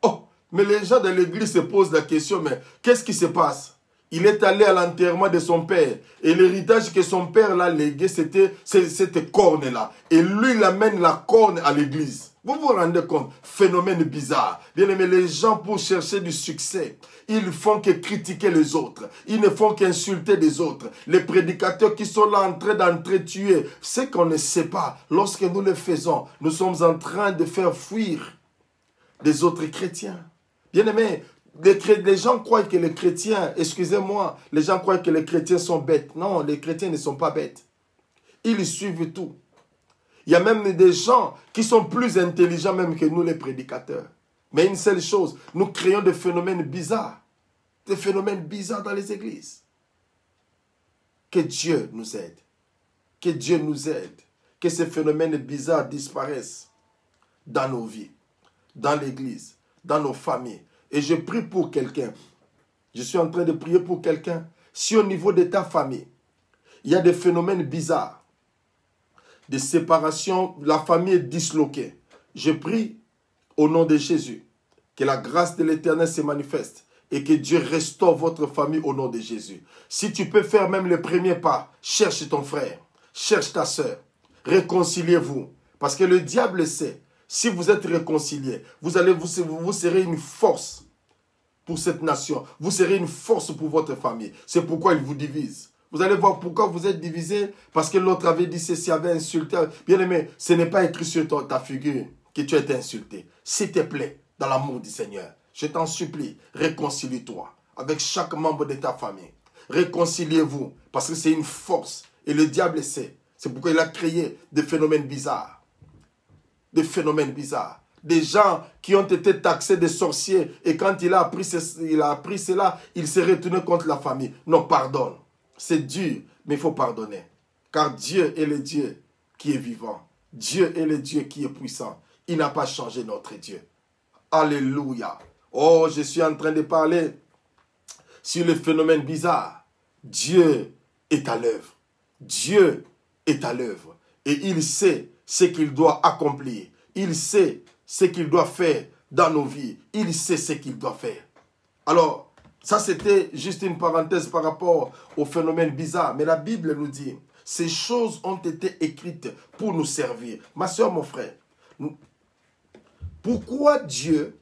Oh, mais les gens de l'église se posent la question, mais qu'est-ce qui se passe? Il est allé à l'enterrement de son père. Et l'héritage que son père l'a légué, c'était cette corne-là. Et lui, il amène la corne à l'église. Vous vous rendez compte? Phénomène bizarre. Bien aimé, les gens pour chercher du succès, ils font que critiquer les autres. Ils ne font qu'insulter les autres. Les prédicateurs qui sont là en train d'entretuer, ce qu'on ne sait pas, lorsque nous le faisons, nous sommes en train de faire fuir les autres chrétiens. Bien aimé, les gens croient que les chrétiens, excusez-moi, les gens croient que les chrétiens sont bêtes. Non, les chrétiens ne sont pas bêtes. Ils suivent tout. Il y a même des gens qui sont plus intelligents même que nous les prédicateurs. Mais une seule chose, nous créons des phénomènes bizarres. Des phénomènes bizarres dans les églises. Que Dieu nous aide. Que Dieu nous aide. Que ces phénomènes bizarres disparaissent dans nos vies, dans l'église, dans nos familles. Et je prie pour quelqu'un. Je suis en train de prier pour quelqu'un. Si au niveau de ta famille, il y a des phénomènes bizarres, de séparation, la famille est disloquée. Je prie au nom de Jésus que la grâce de l'Éternel se manifeste et que Dieu restaure votre famille au nom de Jésus. Si tu peux faire même le premier pas, cherche ton frère, cherche ta soeur, réconciliez-vous. Parce que le diable sait, si vous êtes réconciliés, vous serez une force pour cette nation. Vous serez une force pour votre famille. C'est pourquoi il vous divise. Vous allez voir pourquoi vous êtes divisés. Parce que l'autre avait dit ceci, avait insulté. Bien aimé, ce n'est pas écrit sur ta figure que tu as été insulté. S'il te plaît, dans l'amour du Seigneur, je t'en supplie, réconcilie-toi avec chaque membre de ta famille. Réconciliez-vous parce que c'est une force. Et le diable sait. C'est pourquoi il a créé des phénomènes bizarres. Des phénomènes bizarres. Des gens qui ont été taxés de sorciers. Et quand il a appris cela, il s'est retourné contre la famille. Non, pardonne. C'est dur, mais il faut pardonner. Car Dieu est le Dieu qui est vivant. Dieu est le Dieu qui est puissant. Il n'a pas changé notre Dieu. Alléluia. Oh, je suis en train de parler sur le phénomène bizarre. Dieu est à l'œuvre. Dieu est à l'œuvre. Et il sait ce qu'il doit accomplir. Il sait ce qu'il doit faire dans nos vies. Il sait ce qu'il doit faire. Alors, ça c'était juste une parenthèse par rapport au phénomène bizarre. Mais la Bible nous dit, ces choses ont été écrites pour nous servir. Ma soeur, mon frère, pourquoi Dieu,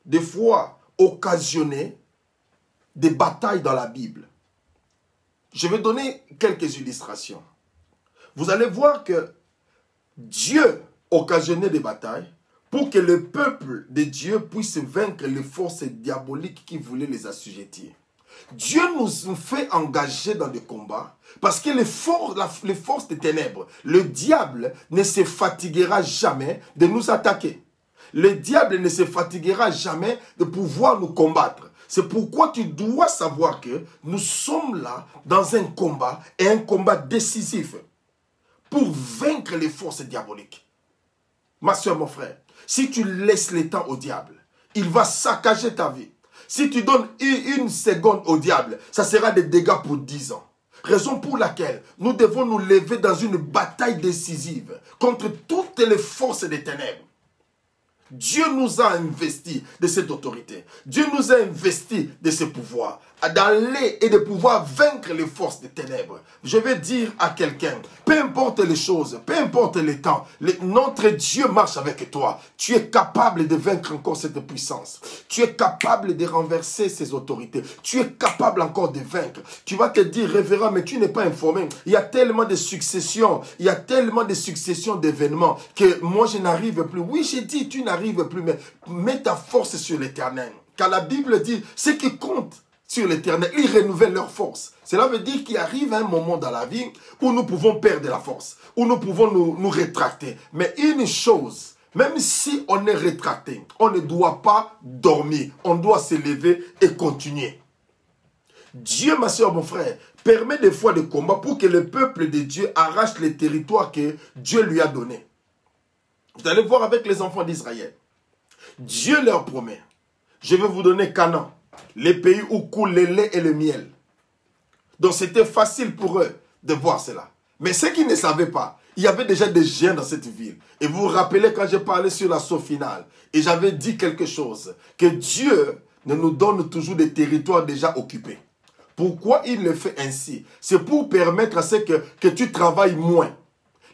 des fois, occasionnait des batailles dans la Bible? Je vais donner quelques illustrations. Vous allez voir que Dieu occasionnait des batailles pour que le peuple de Dieu puisse vaincre les forces diaboliques qui voulaient les assujettir. Dieu nous fait engager dans des combats parce que les forces des ténèbres, le diable ne se fatiguera jamais de nous attaquer. Le diable ne se fatiguera jamais de pouvoir nous combattre. C'est pourquoi tu dois savoir que nous sommes là dans un combat et un combat décisif pour vaincre les forces diaboliques. Ma soeur, mon frère, si tu laisses le temps au diable, il va saccager ta vie. Si tu donnes une seconde au diable, ça sera des dégâts pour 10 ans. Raison pour laquelle nous devons nous lever dans une bataille décisive contre toutes les forces des ténèbres. Dieu nous a investi de cette autorité. Dieu nous a investi de ce pouvoir. D'aller et de pouvoir vaincre les forces des ténèbres. Je vais dire à quelqu'un, peu importe les choses, peu importe les temps, notre Dieu marche avec toi. Tu es capable de vaincre encore cette puissance. Tu es capable de renverser ces autorités. Tu es capable encore de vaincre. Tu vas te dire, révérend, mais tu n'es pas informé. Il y a tellement de successions, il y a tellement de successions d'événements que moi je n'arrive plus. Oui, j'ai dit, tu n'arrives plus, mais mets ta force sur l'Éternel. Car la Bible dit, ce qui compte sur l'Éternel, ils renouvellent leur force. Cela veut dire qu'il arrive un moment dans la vie où nous pouvons perdre la force, où nous pouvons nous rétracter. Mais une chose, même si on est rétracté, on ne doit pas dormir. On doit se lever et continuer. Dieu, ma soeur, mon frère, permet des fois des combats pour que le peuple de Dieu arrache les territoires que Dieu lui a donnés. Vous allez voir avec les enfants d'Israël. Dieu leur promet, je vais vous donner Canaan, les pays où coule le lait et le miel. Donc c'était facile pour eux de voir cela. Mais ceux qui ne savaient pas, il y avait déjà des géants dans cette ville. Et vous vous rappelez quand j'ai parlé sur l'assaut final, et j'avais dit quelque chose, que Dieu ne nous donne toujours des territoires déjà occupés. Pourquoi il le fait ainsi? C'est pour permettre à ce que tu travailles moins.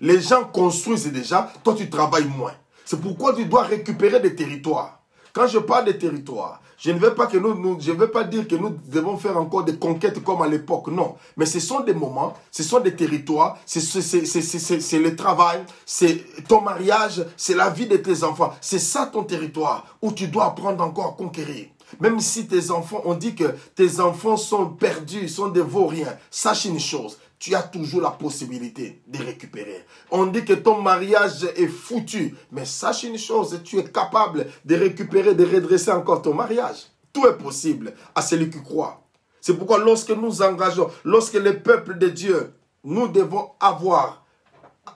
Les gens construisent déjà, toi tu travailles moins. C'est pourquoi tu dois récupérer des territoires. Quand je parle de territoires, je ne veux pas dire que nous devons faire encore des conquêtes comme à l'époque, non. Mais ce sont des moments, ce sont des territoires, c'est le travail, c'est ton mariage, c'est la vie de tes enfants. C'est ça ton territoire où tu dois apprendre encore à conquérir. Même si tes enfants, on dit que tes enfants sont perdus, sont des vauriens, sache une chose. Tu as toujours la possibilité de récupérer. On dit que ton mariage est foutu. Mais sache une chose, tu es capable de récupérer, de redresser encore ton mariage. Tout est possible à celui qui croit. C'est pourquoi lorsque nous engageons, lorsque le peuple de Dieu, nous devons avoir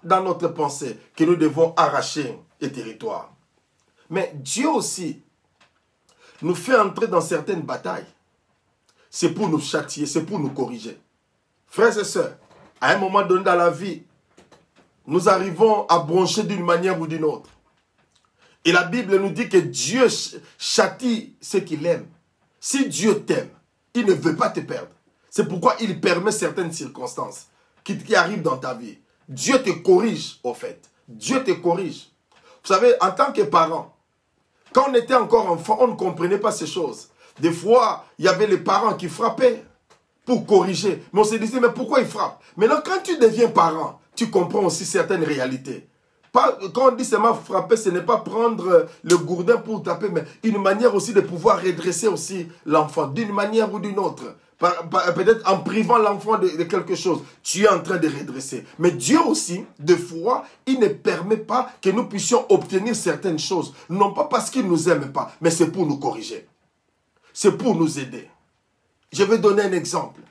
dans notre pensée que nous devons arracher les territoires. Mais Dieu aussi nous fait entrer dans certaines batailles. C'est pour nous châtier, c'est pour nous corriger. Frères et sœurs, à un moment donné dans la vie, nous arrivons à broncher d'une manière ou d'une autre. Et la Bible nous dit que Dieu châtie ceux qu'il aime. Si Dieu t'aime, il ne veut pas te perdre. C'est pourquoi il permet certaines circonstances qui arrivent dans ta vie. Dieu te corrige, au fait. Dieu te corrige. Vous savez, en tant que parent, quand on était encore enfant, on ne comprenait pas ces choses. Des fois, il y avait les parents qui frappaient pour corriger. Mais on se disait, mais pourquoi ils frappent? Maintenant, quand tu deviens parent, tu comprends aussi certaines réalités. Quand on dit seulement frapper, ce n'est pas prendre le gourdin pour taper, mais une manière aussi de pouvoir redresser aussi l'enfant, d'une manière ou d'une autre. Peut-être en privant l'enfant de quelque chose, tu es en train de redresser. Mais Dieu aussi, des fois, il ne permet pas que nous puissions obtenir certaines choses. Non pas parce qu'il ne nous aime pas, mais c'est pour nous corriger. C'est pour nous aider. Je vais donner un exemple.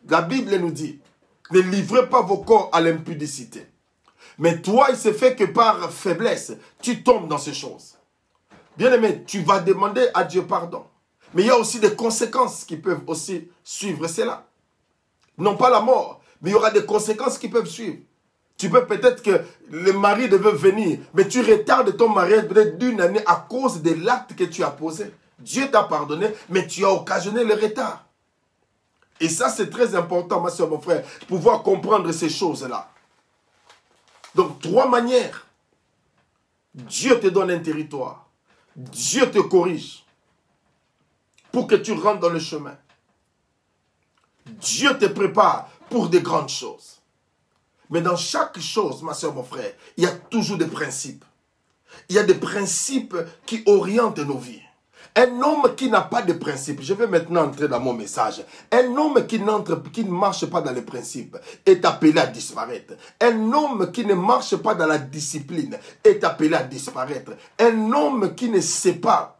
La Bible nous dit, ne livrez pas vos corps à l'impudicité. Mais toi, il se fait que par faiblesse, tu tombes dans ces choses. Bien-aimé, tu vas demander à Dieu pardon. Mais il y a aussi des conséquences qui peuvent aussi suivre cela. Non pas la mort, mais il y aura des conséquences qui peuvent suivre. Tu peux peut-être que le mari devait venir, mais tu retardes ton mariage peut-être d'une année à cause de l'acte que tu as posé. Dieu t'a pardonné, mais tu as occasionné le retard. Et ça, c'est très important, ma soeur, mon frère, pouvoir comprendre ces choses-là. Donc, 3 manières. Dieu te donne un territoire. Dieu te corrige pour que tu rentres dans le chemin. Dieu te prépare pour des grandes choses. Mais dans chaque chose, ma soeur, mon frère, il y a toujours des principes. Il y a des principes qui orientent nos vies. Un homme qui n'a pas de principe, je vais maintenant entrer dans mon message. Un homme qui ne marche pas dans les principes est appelé à disparaître. Un homme qui ne marche pas dans la discipline est appelé à disparaître. Un homme qui ne sait pas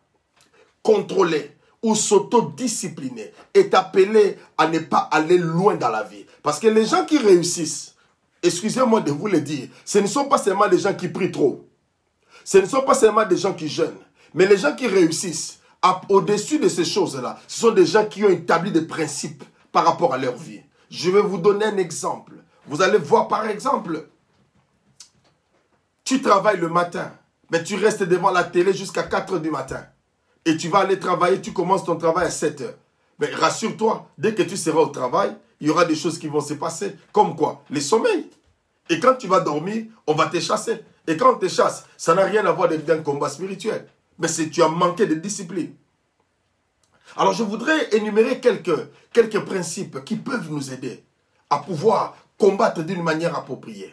contrôler ou s'autodiscipliner est appelé à ne pas aller loin dans la vie. Parce que les gens qui réussissent, excusez-moi de vous le dire, ce ne sont pas seulement des gens qui prient trop. Ce ne sont pas seulement des gens qui jeûnent. Mais les gens qui réussissent, au-dessus de ces choses-là, ce sont des gens qui ont établi des principes par rapport à leur vie. Je vais vous donner un exemple. Vous allez voir par exemple, tu travailles le matin, mais tu restes devant la télé jusqu'à 4 h du matin. Et tu vas aller travailler, tu commences ton travail à 7 h. Mais rassure-toi, dès que tu seras au travail, il y aura des choses qui vont se passer. Comme quoi? Les sommeils. Et quand tu vas dormir, on va te chasser. Et quand on te chasse, ça n'a rien à voir avec un combat spirituel. Mais c'est tu as manqué de discipline. Alors je voudrais énumérer quelques principes qui peuvent nous aider à pouvoir combattre d'une manière appropriée.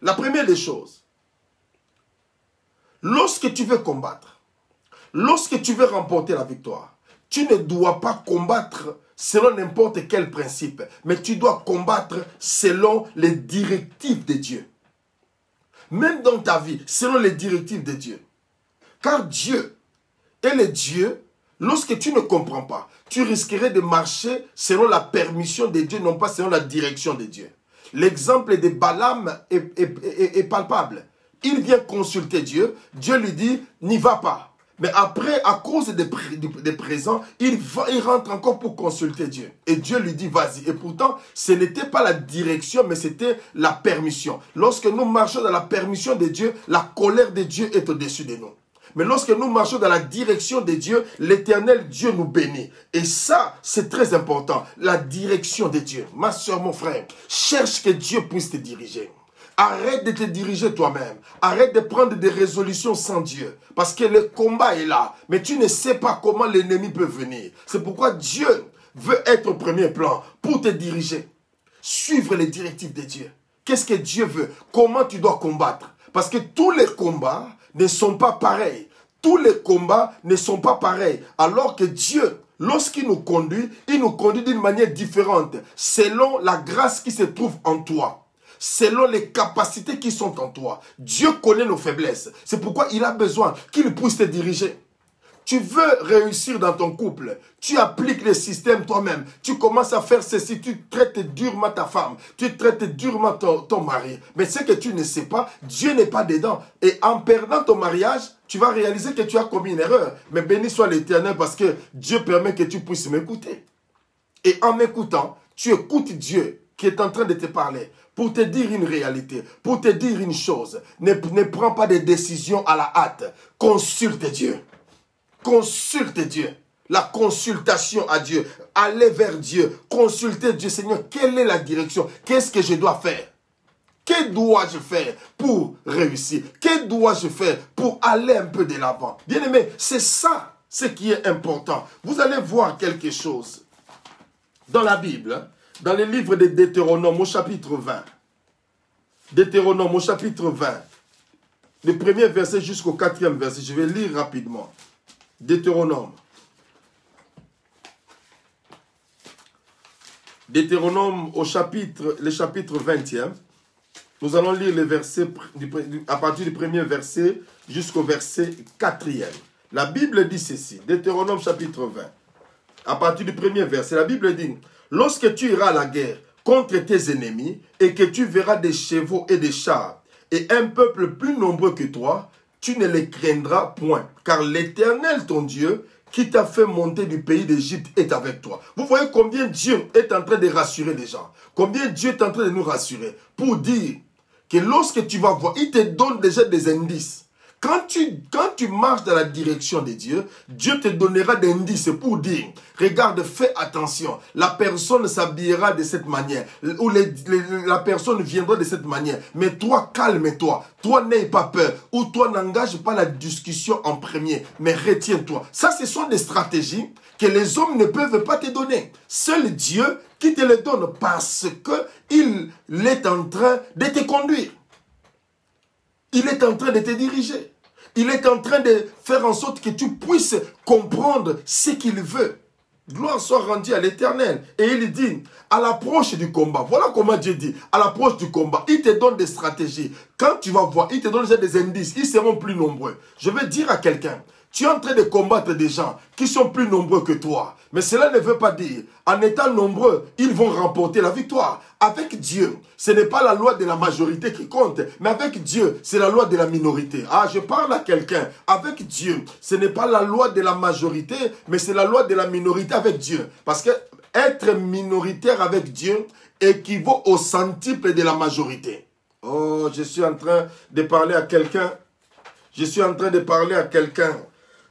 La première des choses, lorsque tu veux combattre, lorsque tu veux remporter la victoire, tu ne dois pas combattre selon n'importe quel principe, mais tu dois combattre selon les directives de Dieu. Même dans ta vie, selon les directives de Dieu. Car Dieu est le Dieu, lorsque tu ne comprends pas, tu risquerais de marcher selon la permission de Dieu, non pas selon la direction de Dieu. L'exemple de Balaam est palpable. Il vient consulter Dieu, Dieu lui dit, n'y va pas. Mais après, à cause des présents, il rentre encore pour consulter Dieu. Et Dieu lui dit, vas-y. Et pourtant, ce n'était pas la direction, mais c'était la permission. Lorsque nous marchons dans la permission de Dieu, la colère de Dieu est au-dessus de nous. Mais lorsque nous marchons dans la direction de Dieu, l'Éternel Dieu nous bénit. Et ça, c'est très important. La direction de Dieu. Ma soeur, mon frère, cherche que Dieu puisse te diriger. Arrête de te diriger toi-même. Arrête de prendre des résolutions sans Dieu. Parce que le combat est là. Mais tu ne sais pas comment l'ennemi peut venir. C'est pourquoi Dieu veut être au premier plan pour te diriger. Suivre les directives de Dieu. Qu'est-ce que Dieu veut? Comment tu dois combattre? Parce que tous les combats ne sont pas pareils. Tous les combats ne sont pas pareils. Alors que Dieu, lorsqu'il nous conduit, il nous conduit d'une manière différente. Selon la grâce qui se trouve en toi. Selon les capacités qui sont en toi. Dieu connaît nos faiblesses. C'est pourquoi il a besoin qu'il puisse te diriger. Tu veux réussir dans ton couple. Tu appliques les systèmes toi-même. Tu commences à faire ceci. Tu traites durement ta femme. Tu traites durement ton mari. Mais ce que tu ne sais pas, Dieu n'est pas dedans. Et en perdant ton mariage, tu vas réaliser que tu as commis une erreur. Mais béni soit l'Éternel parce que Dieu permet que tu puisses m'écouter. Et en m'écoutant, tu écoutes Dieu qui est en train de te parler pour te dire une réalité, pour te dire une chose. Ne prends pas de décisions à la hâte. Consulte Dieu. Consulte Dieu. La consultation à Dieu. Aller vers Dieu. Consulter Dieu. Seigneur, quelle est la direction? Qu'est-ce que je dois faire? Que dois-je faire pour réussir? Que dois-je faire pour aller un peu de l'avant? Bien-aimé, c'est ça ce qui est important. Vous allez voir quelque chose dans la Bible, dans le livre de Deutéronome au chapitre 20. Deutéronome au chapitre 20. Le premier verset jusqu'au 4e verset. Je vais lire rapidement. Deutéronome. Deutéronome au chapitre, le chapitre 20e. Nous allons lire les versets à partir du premier verset jusqu'au verset 4e. La Bible dit ceci. Deutéronome chapitre 20. À partir du premier verset, la Bible dit: lorsque tu iras à la guerre contre tes ennemis et que tu verras des chevaux et des chars et un peuple plus nombreux que toi, tu ne les craindras point, car l'Éternel, ton Dieu, qui t'a fait monter du pays d'Égypte, est avec toi. Vous voyez combien Dieu est en train de rassurer les gens. Combien Dieu est en train de nous rassurer. Pour dire que lorsque tu vas voir, il te donne déjà des indices. Quand tu marches dans la direction de Dieu, Dieu te donnera des indices pour dire, regarde, fais attention, la personne s'habillera de cette manière, ou la personne viendra de cette manière, mais toi, calme-toi, toi, n'aie pas peur, ou toi, n'engage pas la discussion en premier, mais retiens-toi. Ça, ce sont des stratégies que les hommes ne peuvent pas te donner. Seul Dieu qui te les donne parce qu'il est en train de te conduire. Il est en train de te diriger. Il est en train de faire en sorte que tu puisses comprendre ce qu'il veut. Gloire soit rendue à l'Éternel. Et il dit, à l'approche du combat, voilà comment Dieu dit, à l'approche du combat, il te donne des stratégies. Quand tu vas voir, il te donne déjà des indices, ils seront plus nombreux. Je vais dire à quelqu'un, tu es en train de combattre des gens qui sont plus nombreux que toi. Mais cela ne veut pas dire, en étant nombreux, ils vont remporter la victoire. Avec Dieu, ce n'est pas la loi de la majorité qui compte, mais avec Dieu, c'est la loi de la minorité. Ah, je parle à quelqu'un. Avec Dieu, ce n'est pas la loi de la majorité, mais c'est la loi de la minorité avec Dieu. Parce que être minoritaire avec Dieu équivaut au centuple de la majorité. Oh, je suis en train de parler à quelqu'un. Je suis en train de parler à quelqu'un.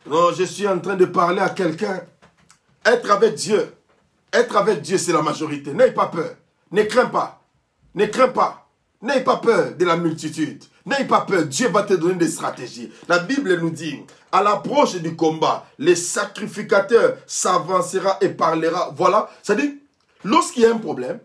Non, je suis en train de parler à quelqu'un. Être avec Dieu, c'est la majorité. N'aie pas peur. Ne crains pas. Ne crains pas. N'aie pas peur de la multitude. N'aie pas peur. Dieu va te donner des stratégies. La Bible nous dit, à l'approche du combat, les sacrificateurs s'avancera et parlera. Voilà, c'est-à-dire, lorsqu'il y a un problème,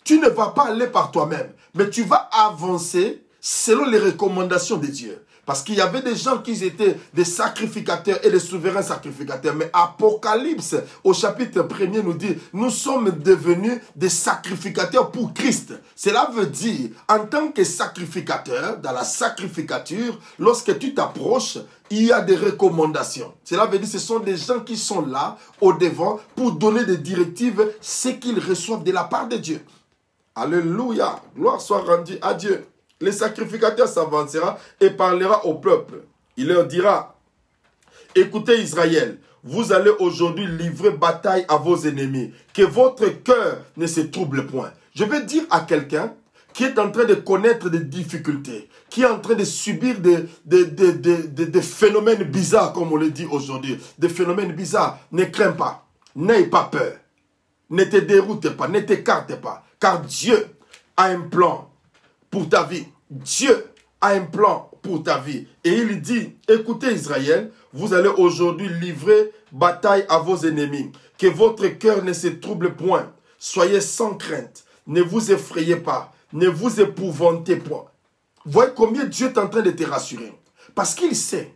tu ne vas pas aller par toi-même, mais tu vas avancer selon les recommandations de Dieu. Parce qu'il y avait des gens qui étaient des sacrificateurs et des souverains sacrificateurs. Mais Apocalypse, au chapitre 1er, nous dit, nous sommes devenus des sacrificateurs pour Christ. Cela veut dire, en tant que sacrificateur, dans la sacrificature, lorsque tu t'approches, il y a des recommandations. Cela veut dire, ce sont des gens qui sont là, au devant, pour donner des directives, ce qu'ils reçoivent de la part de Dieu. Alléluia, gloire soit rendue à Dieu. Les sacrificateurs s'avancera et parlera au peuple. Il leur dira, écoutez Israël, vous allez aujourd'hui livrer bataille à vos ennemis. Que votre cœur ne se trouble point. Je vais dire à quelqu'un qui est en train de connaître des difficultés, qui est en train de subir des phénomènes bizarres, comme on le dit aujourd'hui. Des phénomènes bizarres. Ne crains pas. N'aie pas peur. Ne te déroute pas. Ne t'écarte pas. Car Dieu a un plan pour ta vie. Dieu a un plan pour ta vie. Et il dit, écoutez Israël, vous allez aujourd'hui livrer bataille à vos ennemis. Que votre cœur ne se trouble point. Soyez sans crainte. Ne vous effrayez pas. Ne vous épouvantez point. Voyez combien Dieu est en train de te rassurer. Parce qu'il sait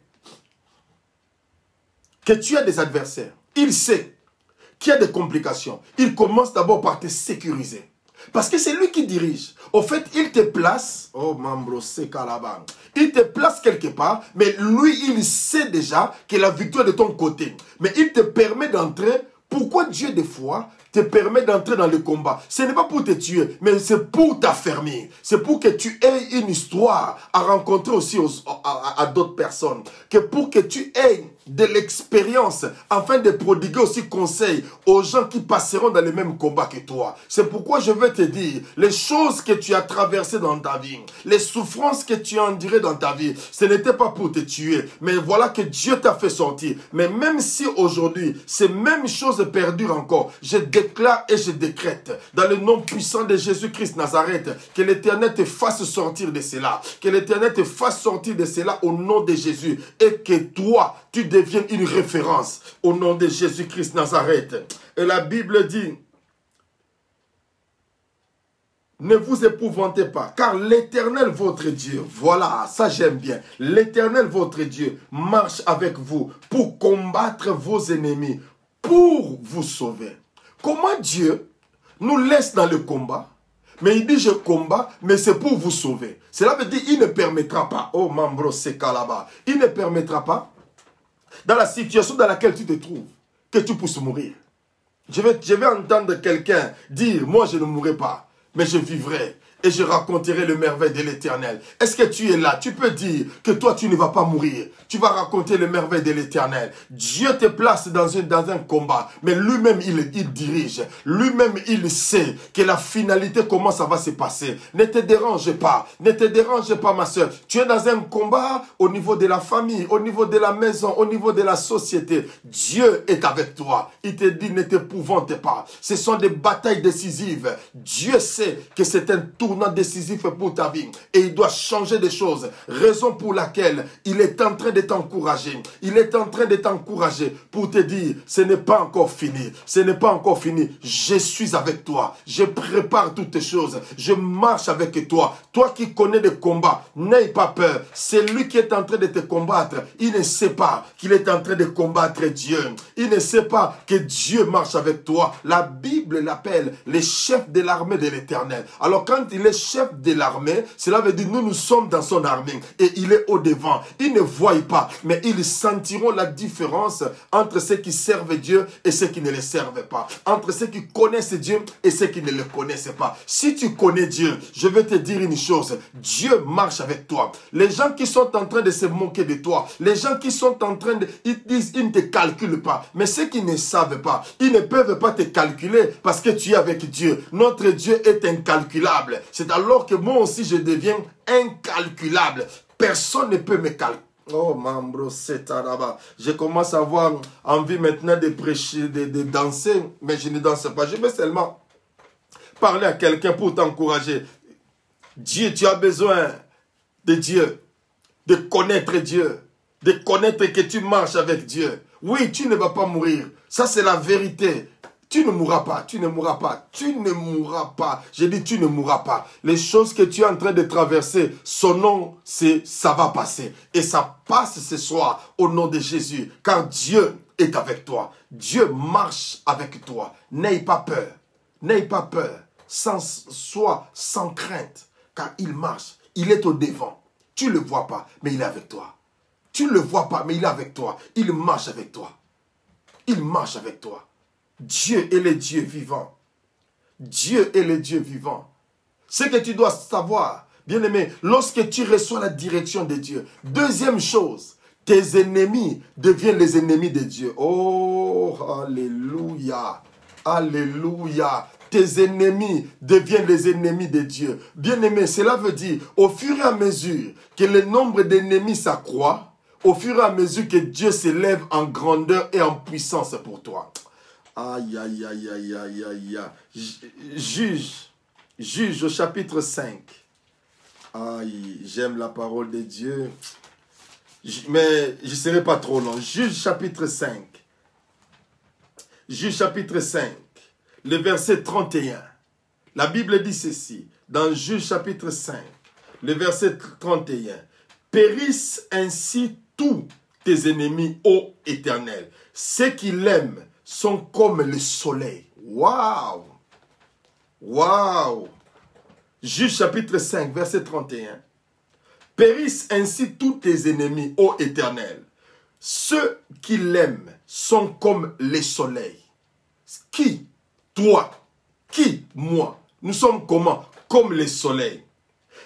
que tu as des adversaires. Il sait qu'il y a des complications. Il commence d'abord par te sécuriser. Parce que c'est lui qui dirige. Au fait, il te place, oh Mambro Sekalaba, il te place quelque part, mais lui, il sait déjà que la victoire est de ton côté. Mais il te permet d'entrer. Pourquoi Dieu, des fois, te permet d'entrer dans le combat? Ce n'est pas pour te tuer, mais c'est pour t'affermir. C'est pour que tu aies une histoire à rencontrer aussi à d'autres personnes. Que pour que tu aies de l'expérience, afin de prodiguer aussi conseil aux gens qui passeront dans les mêmes combats que toi. C'est pourquoi je veux te dire, les choses que tu as traversées dans ta vie, les souffrances que tu as endurées dans ta vie, ce n'était pas pour te tuer, mais voilà que Dieu t'a fait sortir. Mais même si aujourd'hui, ces mêmes choses perdurent encore, je déclare et je décrète, dans le nom puissant de Jésus-Christ Nazareth, que l'Éternel te fasse sortir de cela, que l'Éternel te fasse sortir de cela au nom de Jésus, et que toi, tu deviennes devienne une référence au nom de Jésus-Christ Nazareth. Et la Bible dit, ne vous épouvantez pas, car l'Éternel votre Dieu, voilà, ça j'aime bien, l'Éternel votre Dieu marche avec vous pour combattre vos ennemis, pour vous sauver. Comment Dieu nous laisse dans le combat? Mais il dit je combats, mais c'est pour vous sauver. Cela veut dire il ne permettra pas, oh Mambro Sekalaba, il ne permettra pas, dans la situation dans laquelle tu te trouves, que tu puisses mourir. Je vais entendre quelqu'un dire, moi je ne mourrai pas, mais je vivrai et je raconterai le merveille de l'Éternel. Est-ce que tu es là? Tu peux dire que toi tu ne vas pas mourir. Tu vas raconter le merveille de l'Éternel. Dieu te place dans un combat, mais lui-même il dirige. Lui-même il sait que la finalité, comment ça va se passer. Ne te dérange pas. Ne te dérange pas ma soeur. Tu es dans un combat au niveau de la famille, au niveau de la maison, au niveau de la société. Dieu est avec toi. Il te dit ne t'épouvante pas. Ce sont des batailles décisives. Dieu sait que c'est un tournant décisif pour ta vie et il doit changer des choses, raison pour laquelle il est en train de t'encourager. Il est en train de t'encourager pour te dire ce n'est pas encore fini, ce n'est pas encore fini, je suis avec toi, je prépare toutes les choses, je marche avec toi. Toi qui connais des combats, n'aie pas peur, c'est lui qui est en train de te combattre. Il ne sait pas qu'il est en train de combattre Dieu, il ne sait pas que Dieu marche avec toi. La Bible l'appelle le chef de l'armée de l'Éternel. Alors quand il est chef de l'armée, cela veut dire nous sommes dans son armée et il est au devant. Ils ne voient pas, mais ils sentiront la différence entre ceux qui servent Dieu et ceux qui ne le servent pas. Entre ceux qui connaissent Dieu et ceux qui ne le connaissent pas. Si tu connais Dieu, je vais te dire une chose. Dieu marche avec toi. Les gens qui sont en train de se moquer de toi, les gens qui sont en train de... Ils disent, ils ne te calculent pas. Mais ceux qui ne savent pas, ils ne peuvent pas te calculer parce que tu es avec Dieu. Notre Dieu est incalculable. C'est alors que moi aussi je deviens incalculable. Personne ne peut me calculer. Oh, Mambro, c'est là-bas. Je commence à avoir envie maintenant de prêcher, de danser, mais je ne danse pas. Je veux seulement parler à quelqu'un pour t'encourager. Dieu, tu as besoin de Dieu, de connaître Dieu, de connaître que tu marches avec Dieu. Oui, tu ne vas pas mourir. Ça, c'est la vérité. Tu ne mourras pas, tu ne mourras pas, tu ne mourras pas. J'ai dit tu ne mourras pas. Les choses que tu es en train de traverser, son nom, c'est ça va passer. Et ça passe ce soir au nom de Jésus. Car Dieu est avec toi. Dieu marche avec toi. N'aie pas peur. N'aie pas peur. Sois sans crainte. Car il marche. Il est au devant. Tu ne le vois pas, mais il est avec toi. Tu ne le vois pas, mais il est avec toi. Il marche avec toi. Il marche avec toi. Dieu est le Dieu vivant. Dieu est le Dieu vivant. Ce que tu dois savoir, bien-aimé, lorsque tu reçois la direction de Dieu. Deuxième chose, tes ennemis deviennent les ennemis de Dieu. Oh, alléluia. Alléluia. Tes ennemis deviennent les ennemis de Dieu. Bien-aimé, cela veut dire, au fur et à mesure que le nombre d'ennemis s'accroît, au fur et à mesure que Dieu s'élève en grandeur et en puissance pour toi. Aïe, aïe, aïe, aïe, aïe, aïe. Juge au chapitre 5. Aïe, j'aime la parole de Dieu. Mais je ne serai pas trop long. Juge chapitre 5. Juge chapitre 5. Le verset 31. La Bible dit ceci. Dans Juge chapitre 5. Le verset 31. Périssent ainsi tous tes ennemis, ô Éternel. Ceux qui l'aiment sont comme le soleil. Waouh! Waouh! Juge chapitre 5, verset 31. Périssent ainsi tous tes ennemis, ô Éternel. Ceux qui l'aiment sont comme le soleil. Qui? Toi. Qui? Moi. Nous sommes comment? Comme le soleil.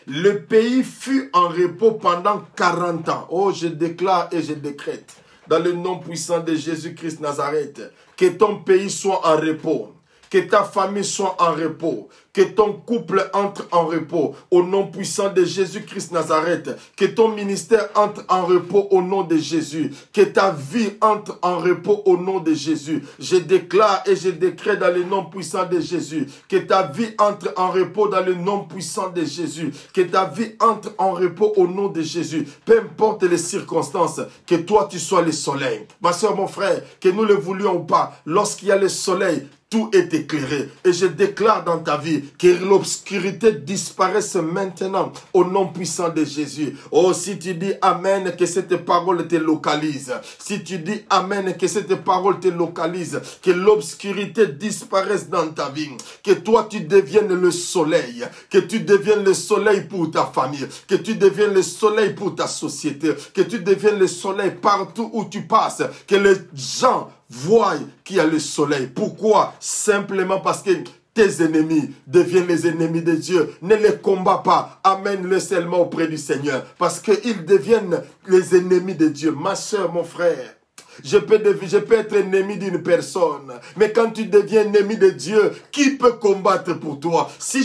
Le pays fut en repos pendant 40 ans. Oh, je déclare et je décrète, dans le nom puissant de Jésus-Christ Nazareth, que ton pays soit en repos. Que ta famille soit en repos. Que ton couple entre en repos au nom puissant de Jésus-Christ Nazareth. Que ton ministère entre en repos au nom de Jésus. Que ta vie entre en repos au nom de Jésus. Je déclare et je décrète dans le nom puissant de Jésus. Que ta vie entre en repos dans le nom puissant de Jésus. Que ta vie entre en repos au nom de Jésus. Peu importe les circonstances, que toi tu sois le soleil. Ma soeur, mon frère, que nous le voulions ou pas, lorsqu'il y a le soleil, tout est éclairé. Et je déclare dans ta vie que l'obscurité disparaisse maintenant au nom puissant de Jésus. Oh, si tu dis Amen, que cette parole te localise. Si tu dis Amen, que cette parole te localise. Que l'obscurité disparaisse dans ta vie. Que toi, tu deviennes le soleil. Que tu deviennes le soleil pour ta famille. Que tu deviennes le soleil pour ta société. Que tu deviennes le soleil partout où tu passes. Que les gens voient qu'il y a le soleil. Pourquoi? Simplement parce que tes ennemis deviennent les ennemis de Dieu. Ne les combats pas. Amène-les seulement auprès du Seigneur. Parce qu'ils deviennent les ennemis de Dieu. Ma soeur, mon frère, je peux être ennemi d'une personne. Mais quand tu deviens ennemi de Dieu, qui peut combattre pour toi? Si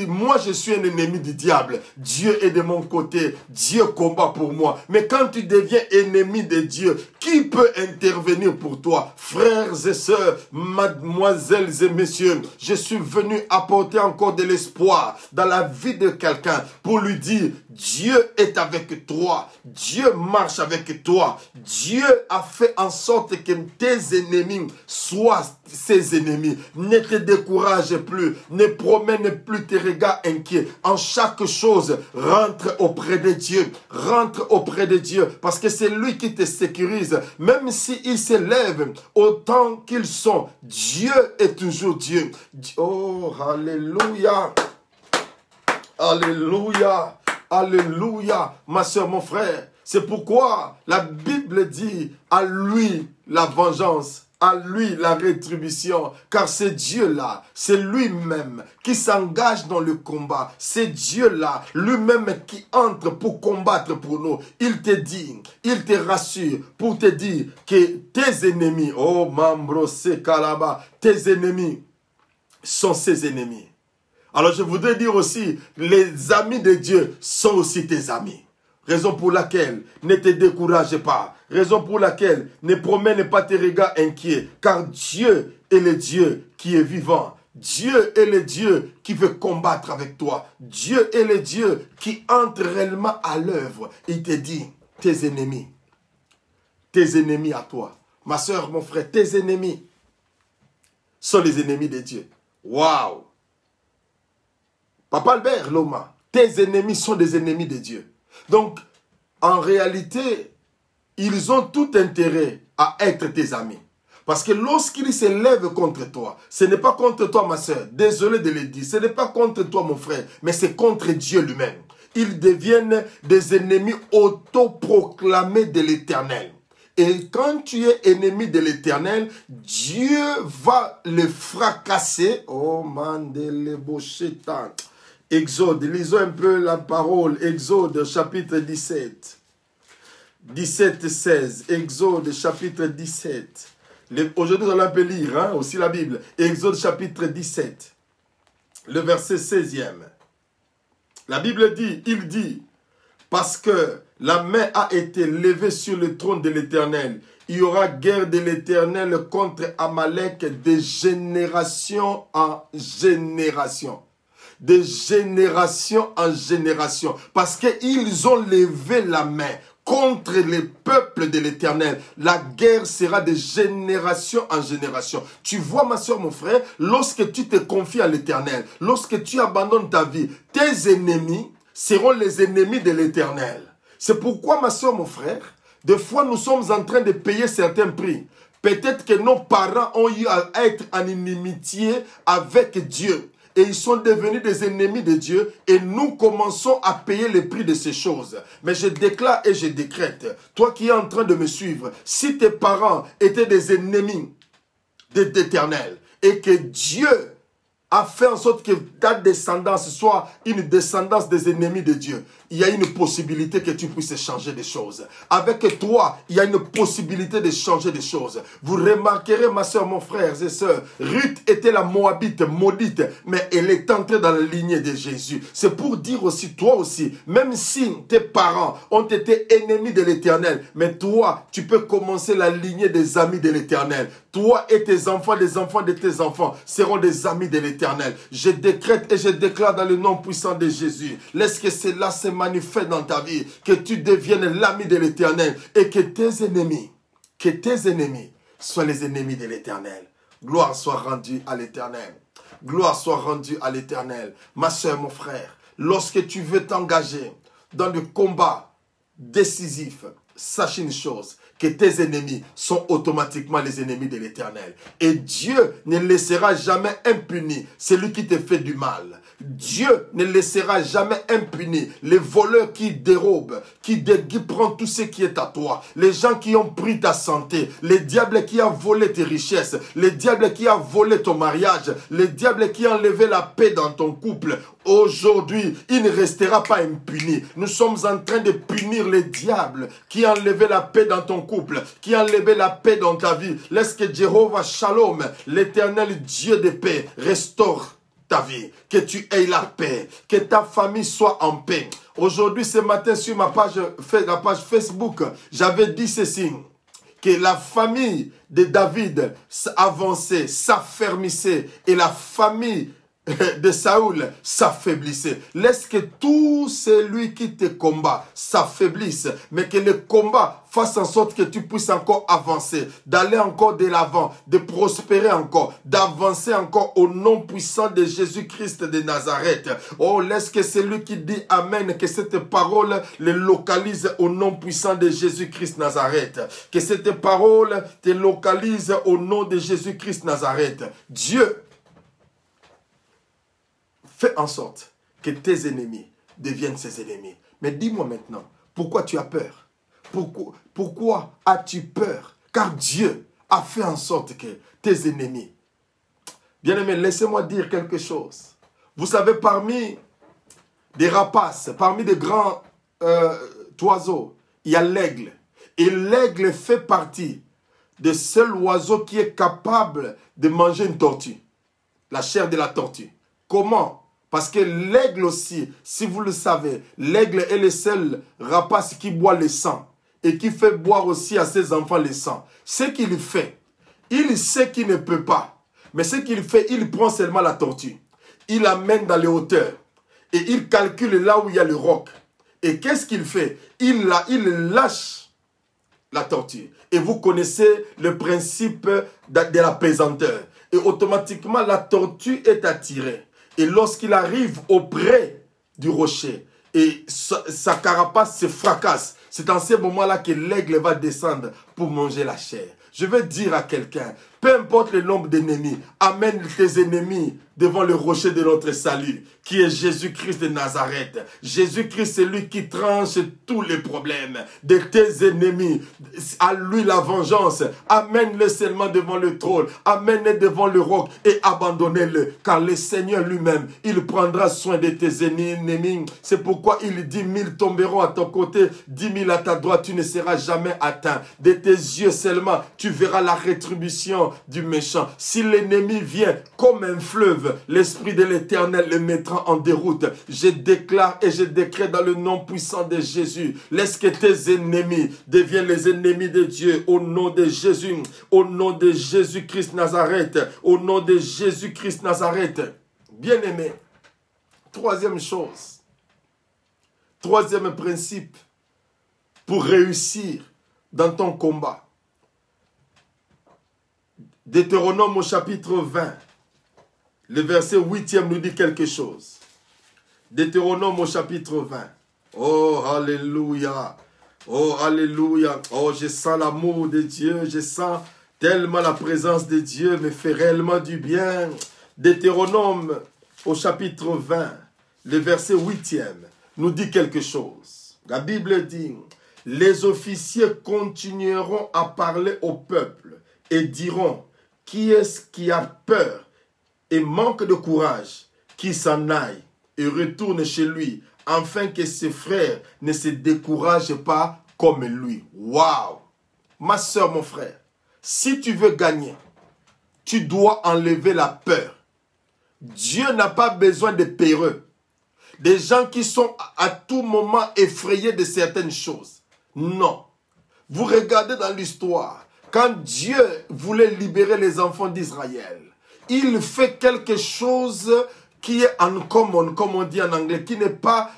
moi je suis un ennemi du diable, Dieu est de mon côté. Dieu combat pour moi. Mais quand tu deviens ennemi de Dieu, qui peut intervenir pour toi? Frères et sœurs, mademoiselles et messieurs, je suis venu apporter encore de l'espoir dans la vie de quelqu'un pour lui dire, Dieu est avec toi. Dieu marche avec toi. Dieu a fait en sorte que tes ennemis soient ses ennemis. Ne te décourage plus. Ne promène plus tes regards inquiets. En chaque chose, rentre auprès de Dieu. Rentre auprès de Dieu. Parce que c'est lui qui te sécurise. Même s'ils s'élèvent autant qu'ils sont, Dieu est toujours Dieu. Oh, alléluia. Alléluia. Alléluia. Ma soeur, mon frère. C'est pourquoi la Bible dit à lui la vengeance, à lui la rétribution, car c'est Dieu-là, c'est lui-même qui s'engage dans le combat. C'est Dieu-là, lui-même qui entre pour combattre pour nous. Il te dit, il te rassure pour te dire que tes ennemis, oh Mambro Sekalaba, tes ennemis sont ses ennemis. Alors je voudrais dire aussi, les amis de Dieu sont aussi tes amis. Raison pour laquelle ne te décourage pas. Raison pour laquelle ne promène pas tes regards inquiets. Car Dieu est le Dieu qui est vivant. Dieu est le Dieu qui veut combattre avec toi. Dieu est le Dieu qui entre réellement à l'œuvre. Il te dit, tes ennemis à toi. Ma soeur, mon frère, tes ennemis sont les ennemis de Dieu. Waouh! Papa Albert Loma, tes ennemis sont des ennemis de Dieu. Donc, en réalité, ils ont tout intérêt à être tes amis. Parce que lorsqu'ils s'élèvent contre toi, ce n'est pas contre toi, ma soeur, désolé de le dire, ce n'est pas contre toi, mon frère, mais c'est contre Dieu lui-même. Ils deviennent des ennemis autoproclamés de l'Éternel. Et quand tu es ennemi de l'Éternel, Dieu va le fracasser. Oh, mandele bochétan. Exode, lisons un peu la parole. Exode, chapitre 17. 17, 16. Exode, chapitre 17. Aujourd'hui, nous allons un peu lire aussi la Bible. Exode, chapitre 17. Le verset 16e. La Bible dit, il dit, parce que la main a été levée sur le trône de l'Éternel. Il y aura guerre de l'Éternel contre Amalek de génération en génération. De génération en génération. Parce qu'ils ont levé la main contre les peuples de l'Éternel. La guerre sera de génération en génération. Tu vois, ma soeur, mon frère, lorsque tu te confies à l'Éternel, lorsque tu abandonnes ta vie, tes ennemis seront les ennemis de l'Éternel. C'est pourquoi, ma soeur, mon frère, des fois nous sommes en train de payer certains prix. Peut-être que nos parents ont eu à être en inimitié avec Dieu. Et ils sont devenus des ennemis de Dieu. Et nous commençons à payer le prix de ces choses. Mais je déclare et je décrète. Toi qui es en train de me suivre. Si tes parents étaient des ennemis de l'Éternel. Et que Dieu a fait en sorte que ta descendance soit une descendance des ennemis de Dieu, il y a une possibilité que tu puisses changer des choses. Avec toi, il y a une possibilité de changer des choses. Vous remarquerez, ma soeur, mon frère et sœurs, Ruth était la Moabite maudite, mais elle est entrée dans la lignée de Jésus. C'est pour dire aussi, toi aussi, même si tes parents ont été ennemis de l'Éternel, mais toi, tu peux commencer la lignée des amis de l'Éternel. Toi et tes enfants, les enfants de tes enfants seront des amis de l'Éternel. Je décrète et je déclare dans le nom puissant de Jésus, laisse que cela se manifeste dans ta vie, que tu deviennes l'ami de l'Éternel et que tes ennemis soient les ennemis de l'Éternel. Gloire soit rendue à l'Éternel. Gloire soit rendue à l'Éternel. Ma soeur, mon frère, lorsque tu veux t'engager dans le combat décisif, sache une chose, que tes ennemis sont automatiquement les ennemis de l'Éternel. Et Dieu ne laissera jamais impuni celui qui te fait du mal. Dieu ne laissera jamais impuni les voleurs qui dérobent, qui prennent tout ce qui est à toi. Les gens qui ont pris ta santé, les diables qui ont volé tes richesses, les diables qui ont volé ton mariage, les diables qui ont enlevé la paix dans ton couple. Aujourd'hui, il ne restera pas impuni. Nous sommes en train de punir les diables qui ont enlevé la paix dans ton couple, qui ont enlevé la paix dans ta vie. Laisse que Jéhovah Shalom, l'Éternel Dieu de paix, restaure ta vie, que tu aies la paix, que ta famille soit en paix. Aujourd'hui, ce matin, sur la page Facebook, j'avais dit ceci, que la famille de David avançait, s'affermissait, et la famille de Saoul s'affaiblissait. Laisse que tout celui qui te combat s'affaiblisse, mais que le combat fasse en sorte que tu puisses encore avancer, d'aller encore de l'avant, de prospérer encore, d'avancer encore au nom puissant de Jésus-Christ de Nazareth. Oh, laisse que celui qui dit Amen, que cette parole le localise au nom puissant de Jésus-Christ Nazareth. Que cette parole te localise au nom de Jésus-Christ Nazareth. Dieu, fais en sorte que tes ennemis deviennent ses ennemis. Mais dis-moi maintenant, pourquoi tu as peur? Pourquoi as-tu peur? Car Dieu a fait en sorte que tes ennemis... Bien-aimés, laissez-moi dire quelque chose. Vous savez, parmi des rapaces, parmi des grands oiseaux, il y a l'aigle. Et l'aigle fait partie des seuls oiseaux qui est capable de manger une tortue. La chair de la tortue. Comment? Parce que l'aigle aussi, si vous le savez, l'aigle est le seul rapace qui boit le sang et qui fait boire aussi à ses enfants le sang. Ce qu'il fait, il sait qu'il ne peut pas. Mais ce qu'il fait, il prend seulement la tortue. Il l'amène dans les hauteurs et il calcule là où il y a le roc. Et qu'est-ce qu'il fait? Il lâche la tortue. Et vous connaissez le principe de la pesanteur. Et automatiquement, la tortue est attirée. Et lorsqu'il arrive auprès du rocher, et sa carapace se fracasse, c'est en ce moment-là que l'aigle va descendre pour manger la chair. Je veux dire à quelqu'un, peu importe le nombre d'ennemis, amène tes ennemis devant le rocher de notre salut, qui est Jésus-Christ de Nazareth. Jésus-Christ, c'est lui qui tranche tous les problèmes de tes ennemis. À lui la vengeance. Amène-le seulement devant le trône. Amène-le devant le roc et abandonnez-le. Car le Seigneur lui-même, il prendra soin de tes ennemis. C'est pourquoi il dit, 1000 tomberont à ton côté, 10 000 à ta droite, tu ne seras jamais atteint. De tes yeux seulement, tu verras la rétribution du méchant. Si l'ennemi vient comme un fleuve, l'Esprit de l'Éternel le mettra en déroute. Je déclare et je décrète dans le nom puissant de Jésus. Laisse que tes ennemis deviennent les ennemis de Dieu au nom de Jésus. Au nom de Jésus-Christ Nazareth. Au nom de Jésus-Christ Nazareth. Bien-aimé, troisième chose. Troisième principe pour réussir dans ton combat. Deutéronome au chapitre 20. Le verset 8e nous dit quelque chose. Deutéronome au chapitre 20. Oh, alléluia. Oh, alléluia. Oh, je sens l'amour de Dieu. Je sens tellement la présence de Dieu me fait réellement du bien. Deutéronome au chapitre 20, le verset 8e, nous dit quelque chose. La Bible dit, les officiers continueront à parler au peuple et diront, qui est-ce qui a peur et manque de courage, qu'il s'en aille et retourne chez lui, afin que ses frères ne se découragent pas comme lui. Waouh! Ma soeur, mon frère, si tu veux gagner, tu dois enlever la peur. Dieu n'a pas besoin de peureux, des gens qui sont à tout moment effrayés de certaines choses. Non. Vous regardez dans l'histoire, quand Dieu voulait libérer les enfants d'Israël, il fait quelque chose qui est uncommon, comme on dit en anglais, qui n'est pas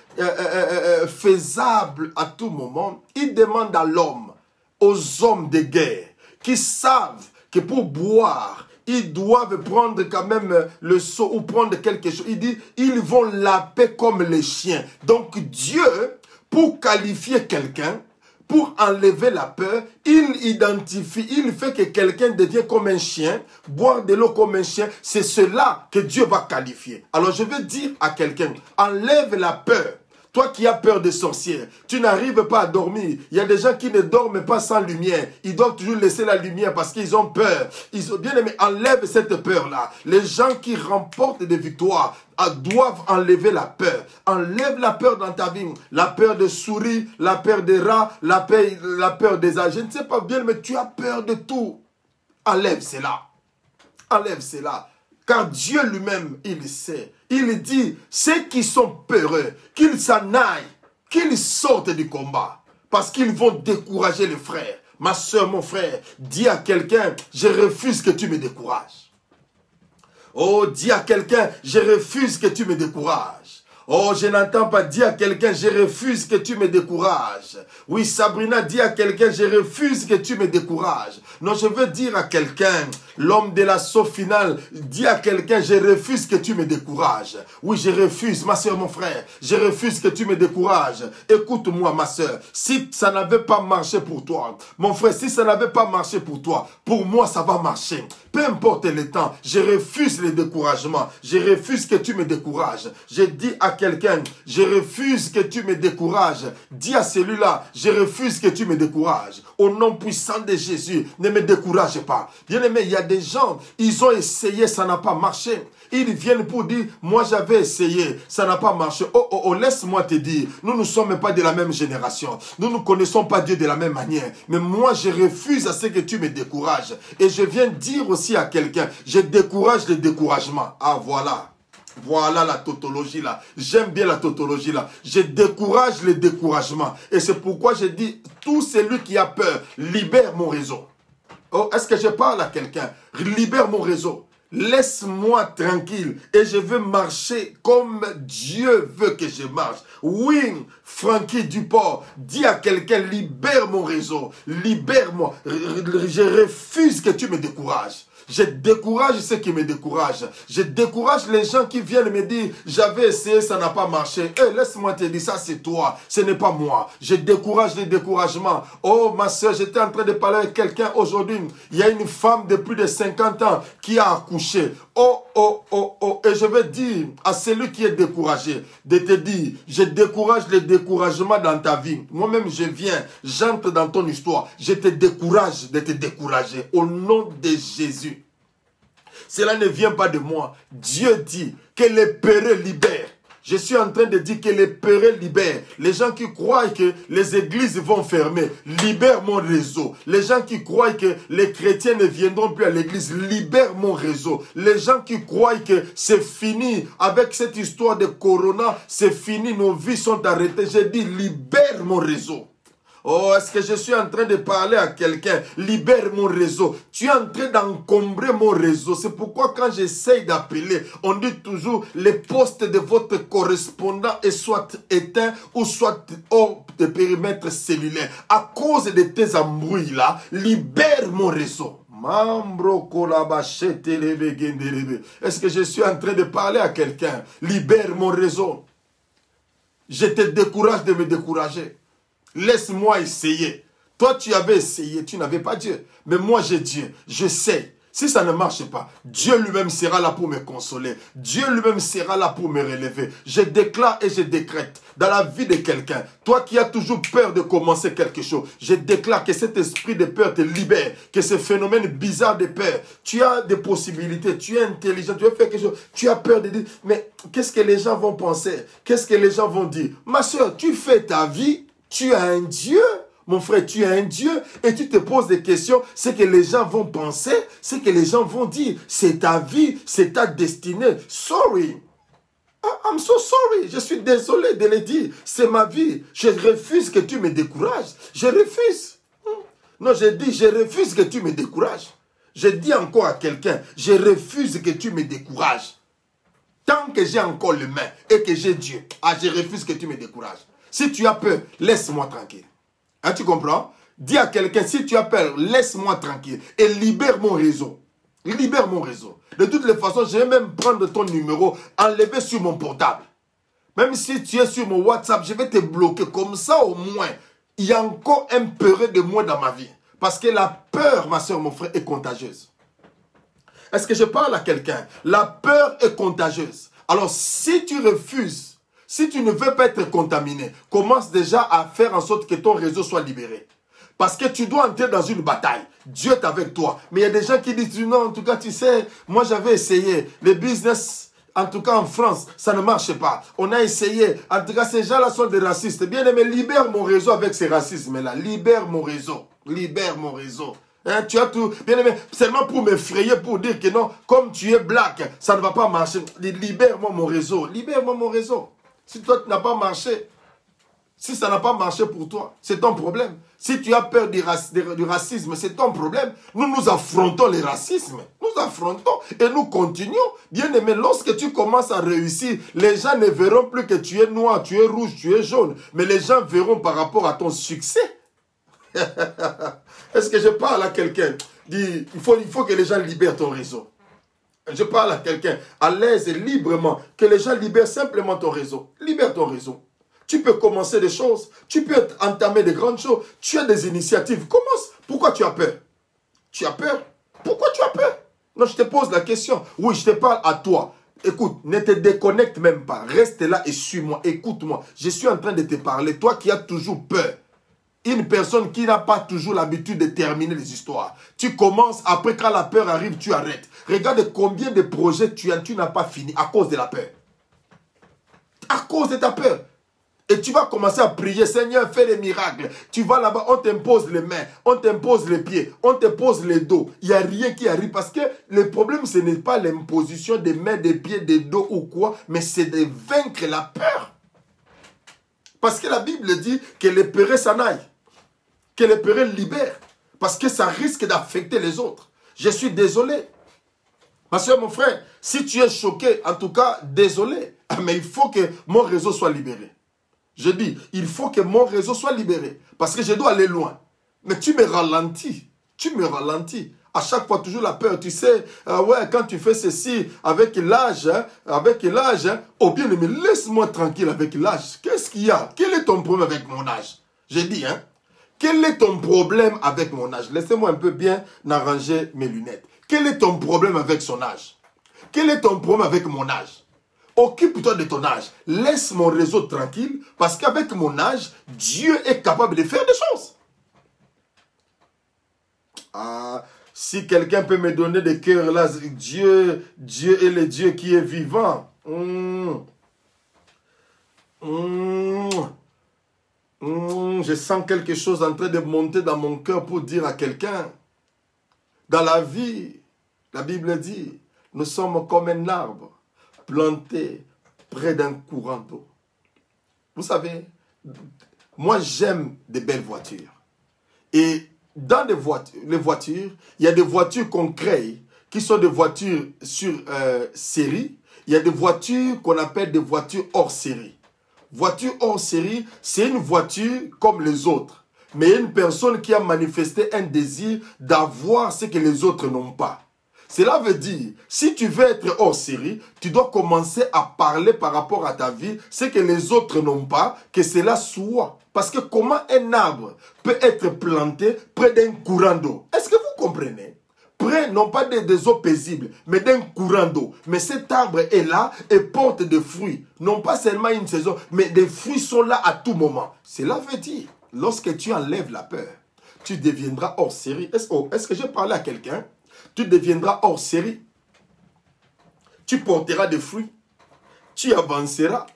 faisable à tout moment. Il demande à l'homme, aux hommes de guerre, qui savent que pour boire, ils doivent prendre quand même le seau ou prendre quelque chose. Il dit, ils vont laper comme les chiens. Donc Dieu, pour qualifier quelqu'un, pour enlever la peur, il identifie, il fait que quelqu'un devienne comme un chien, boire de l'eau comme un chien. C'est cela que Dieu va qualifier. Alors je veux dire à quelqu'un, enlève la peur. Toi qui as peur des sorcières, tu n'arrives pas à dormir. Il y a des gens qui ne dorment pas sans lumière. Ils doivent toujours laisser la lumière parce qu'ils ont peur. Ils ont bien aimé, enlève cette peur-là. Les gens qui remportent des victoires doivent enlever la peur. Enlève la peur dans ta vie. La peur des souris, la peur des rats, la peur des âges. Je ne sais pas bien, mais tu as peur de tout. Enlève cela. Enlève cela. Car Dieu lui-même, il sait. Il dit, ceux qui sont peureux, qu'ils s'en aillent, qu'ils sortent du combat. Parce qu'ils vont décourager les frères. Ma soeur, mon frère, dis à quelqu'un, je refuse que tu me décourages. Oh, dis à quelqu'un, je refuse que tu me décourages. Oh, je n'entends pas dire à quelqu'un, je refuse que tu me décourages. Oui, Sabrina, dis à quelqu'un, je refuse que tu me décourages. Non, je veux dire à quelqu'un, l'homme de l'assaut final, dis à quelqu'un, je refuse que tu me décourages. Oui, je refuse, ma soeur, mon frère, je refuse que tu me décourages. Écoute-moi, ma soeur, si ça n'avait pas marché pour toi, mon frère, si ça n'avait pas marché pour toi, pour moi, ça va marcher. Peu importe le temps, je refuse le découragement. Je refuse que tu me décourages. Je dis à quelqu'un, je refuse que tu me décourages. Dis à celui-là, je refuse que tu me décourages. Au nom puissant de Jésus, ne me décourage pas. Bien aimé, il y a des gens, ils ont essayé, ça n'a pas marché. Ils viennent pour dire, moi j'avais essayé, ça n'a pas marché. Oh, laisse-moi te dire, nous ne sommes pas de la même génération. Nous ne connaissons pas Dieu de la même manière. Mais moi, je refuse à ce que tu me décourages. Et je viens dire aussi à quelqu'un, je décourage le découragement. Ah, voilà. Voilà la tautologie là. J'aime bien la tautologie là. Je décourage le découragement. Et c'est pourquoi je dis, tout celui qui a peur, libère mon réseau. Oh, est-ce que je parle à quelqu'un? Libère mon réseau. Laisse-moi tranquille et je veux marcher comme Dieu veut que je marche. Oui, Francky Duport, dis à quelqu'un, libère mon réseau, libère-moi. Je refuse que tu me décourages. Je décourage ceux qui me découragent. Je décourage les gens qui viennent me dire, j'avais essayé, ça n'a pas marché. Laisse-moi te dire, ça c'est toi, ce n'est pas moi. Je décourage les découragements. Oh ma soeur, j'étais en train de parler avec quelqu'un aujourd'hui. Il y a une femme de plus de 50 ans qui a accouché. Et je vais dire à celui qui est découragé, de te dire, je décourage les découragements dans ta vie. Moi-même, je viens, j'entre dans ton histoire. Je te décourage de te décourager. Au nom de Jésus. Cela ne vient pas de moi. Dieu dit que les peureux libèrent. Je suis en train de dire que les peureux libèrent. Les gens qui croient que les églises vont fermer, libère mon réseau. Les gens qui croient que les chrétiens ne viendront plus à l'église, libère mon réseau. Les gens qui croient que c'est fini avec cette histoire de corona, c'est fini, nos vies sont arrêtées. Je dis, libère mon réseau. Oh, est-ce que je suis en train de parler à quelqu'un? Libère mon réseau. Tu es en train d'encombrer mon réseau. C'est pourquoi quand j'essaye d'appeler, on dit toujours les postes de votre correspondant est soit éteints ou soit hors de périmètre cellulaire. À cause de tes embrouilles là, libère mon réseau. Est-ce que je suis en train de parler à quelqu'un? Libère mon réseau. Je te décourage de me décourager. Laisse-moi essayer. Toi, tu avais essayé, tu n'avais pas Dieu. Mais moi, j'ai Dieu. Je sais Si ça ne marche pas, Dieu lui-même sera là pour me consoler. Dieu lui-même sera là pour me relever. Je déclare et je décrète dans la vie de quelqu'un, toi qui as toujours peur de commencer quelque chose, je déclare que cet esprit de peur te libère, que ce phénomène bizarre de peur, tu as des possibilités, tu es intelligent, tu veux faire quelque chose, tu as peur de dire, mais qu'est-ce que les gens vont penser? Qu'est-ce que les gens vont dire? Ma soeur, tu fais ta vie, tu as un Dieu. Mon frère, tu es un Dieu et tu te poses des questions. Ce que les gens vont penser, ce que les gens vont dire. C'est ta vie, c'est ta destinée. Sorry. I'm so sorry. Je suis désolé de le dire. C'est ma vie. Je refuse que tu me décourages. Je refuse. Non, je dis, je refuse que tu me décourages. Je dis encore à quelqu'un, je refuse que tu me décourages. Tant que j'ai encore les mains et que j'ai Dieu, je refuse que tu me décourages. Si tu as peur, laisse-moi tranquille. Hein, tu comprends? Dis à quelqu'un, si tu as peur, laisse-moi tranquille et libère mon réseau. Libère mon réseau. De toutes les façons, je vais même prendre ton numéro, enlever sur mon portable. Même si tu es sur mon WhatsApp, je vais te bloquer. Comme ça, au moins, il y a encore un peu de moi dans ma vie. Parce que la peur, ma soeur, mon frère, est contagieuse. Est-ce que je parle à quelqu'un? La peur est contagieuse. Alors, si tu refuses, si tu ne veux pas être contaminé, commence déjà à faire en sorte que ton réseau soit libéré. Parce que tu dois entrer dans une bataille. Dieu est avec toi. Mais il y a des gens qui disent, non, en tout cas, tu sais, moi j'avais essayé. Le business, en tout cas en France, ça ne marche pas. On a essayé. En tout cas, ces gens-là sont des racistes. Bien aimé, libère mon réseau avec ces racismes-là. Libère mon réseau. Libère mon réseau. Hein, tu as tout, bien aimé, seulement pour m'effrayer, pour dire que non, comme tu es black, ça ne va pas marcher. Libère-moi mon réseau. Libère-moi mon réseau. Si toi, tu n'as pas marché, si ça n'a pas marché pour toi, c'est ton problème. Si tu as peur du racisme, c'est ton problème. Nous affrontons le racisme. Nous affrontons et nous continuons. Bien aimé, lorsque tu commences à réussir, les gens ne verront plus que tu es noir, tu es rouge, tu es jaune. Mais les gens verront par rapport à ton succès. Est-ce que je parle à quelqu'un? Il faut que les gens libèrent ton réseau. Je parle à quelqu'un à l'aise et librement, que les gens libèrent simplement ton réseau. Libère ton réseau. Tu peux commencer des choses, tu peux entamer de grandes choses, tu as des initiatives. Commence. Pourquoi tu as peur? Tu as peur? Pourquoi tu as peur? Non, je te pose la question. Oui, je te parle à toi. Écoute, ne te déconnecte même pas. Reste là et suis-moi. Écoute-moi. Je suis en train de te parler. Toi qui as toujours peur. Une personne qui n'a pas toujours l'habitude de terminer les histoires. Tu commences, après quand la peur arrive, tu arrêtes. Regarde combien de projets tu n'as pas fini à cause de la peur. À cause de ta peur. Et tu vas commencer à prier, Seigneur, fais des miracles. Tu vas là-bas, on t'impose les mains, on t'impose les pieds, on te pose les dos. Il n'y a rien qui arrive parce que le problème, ce n'est pas l'imposition des mains, des pieds, des dos ou quoi, mais c'est de vaincre la peur. Parce que la Bible dit que les peurs s'en aillent. Que les peurs libèrent. Parce que ça risque d'affecter les autres. Je suis désolé. Ma soeur, mon frère, si tu es choqué, en tout cas, désolé. Mais il faut que mon réseau soit libéré. Je dis, il faut que mon réseau soit libéré. Parce que je dois aller loin. Mais tu me ralentis. Tu me ralentis. À chaque fois, toujours la peur. Tu sais, ouais, quand tu fais ceci, avec l'âge, oh bien aimé, laisse-moi tranquille avec l'âge. Qu'est-ce qu'il y a? Quel est ton problème avec mon âge? J'ai dit, hein. Quel est ton problème avec mon âge? Laissez-moi un peu bien arranger mes lunettes. Quel est ton problème avec son âge? Quel est ton problème avec mon âge? Occupe-toi de ton âge. Laisse mon réseau tranquille parce qu'avec mon âge, Dieu est capable de faire des choses. Ah, si quelqu'un peut me donner des cœurs là, Dieu est le Dieu qui est vivant. Je sens quelque chose en train de monter dans mon cœur pour dire à quelqu'un. Dans la vie, la Bible dit, nous sommes comme un arbre planté près d'un courant d'eau. Vous savez, moi j'aime des belles voitures. Et dans les voitures, il y a des voitures qu'on crée, qui sont des voitures sur série. Il y a des voitures qu'on appelle des voitures hors série. Voiture hors série, c'est une voiture comme les autres. Mais il y a une personne qui a manifesté un désir d'avoir ce que les autres n'ont pas. Cela veut dire, si tu veux être hors série, tu dois commencer à parler par rapport à ta vie, ce que les autres n'ont pas, que cela soit. Parce que comment un arbre peut être planté près d'un courant d'eau? Est-ce que vous comprenez? près, non pas des eaux paisibles, mais d'un courant d'eau. Mais cet arbre est là et porte des fruits. Non pas seulement une saison, mais des fruits sont là à tout moment. Cela veut dire, lorsque tu enlèves la peur, tu deviendras hors série. Est-ce que j'ai parlé à quelqu'un? Tu deviendras hors série. Tu porteras des fruits. Tu avanceras.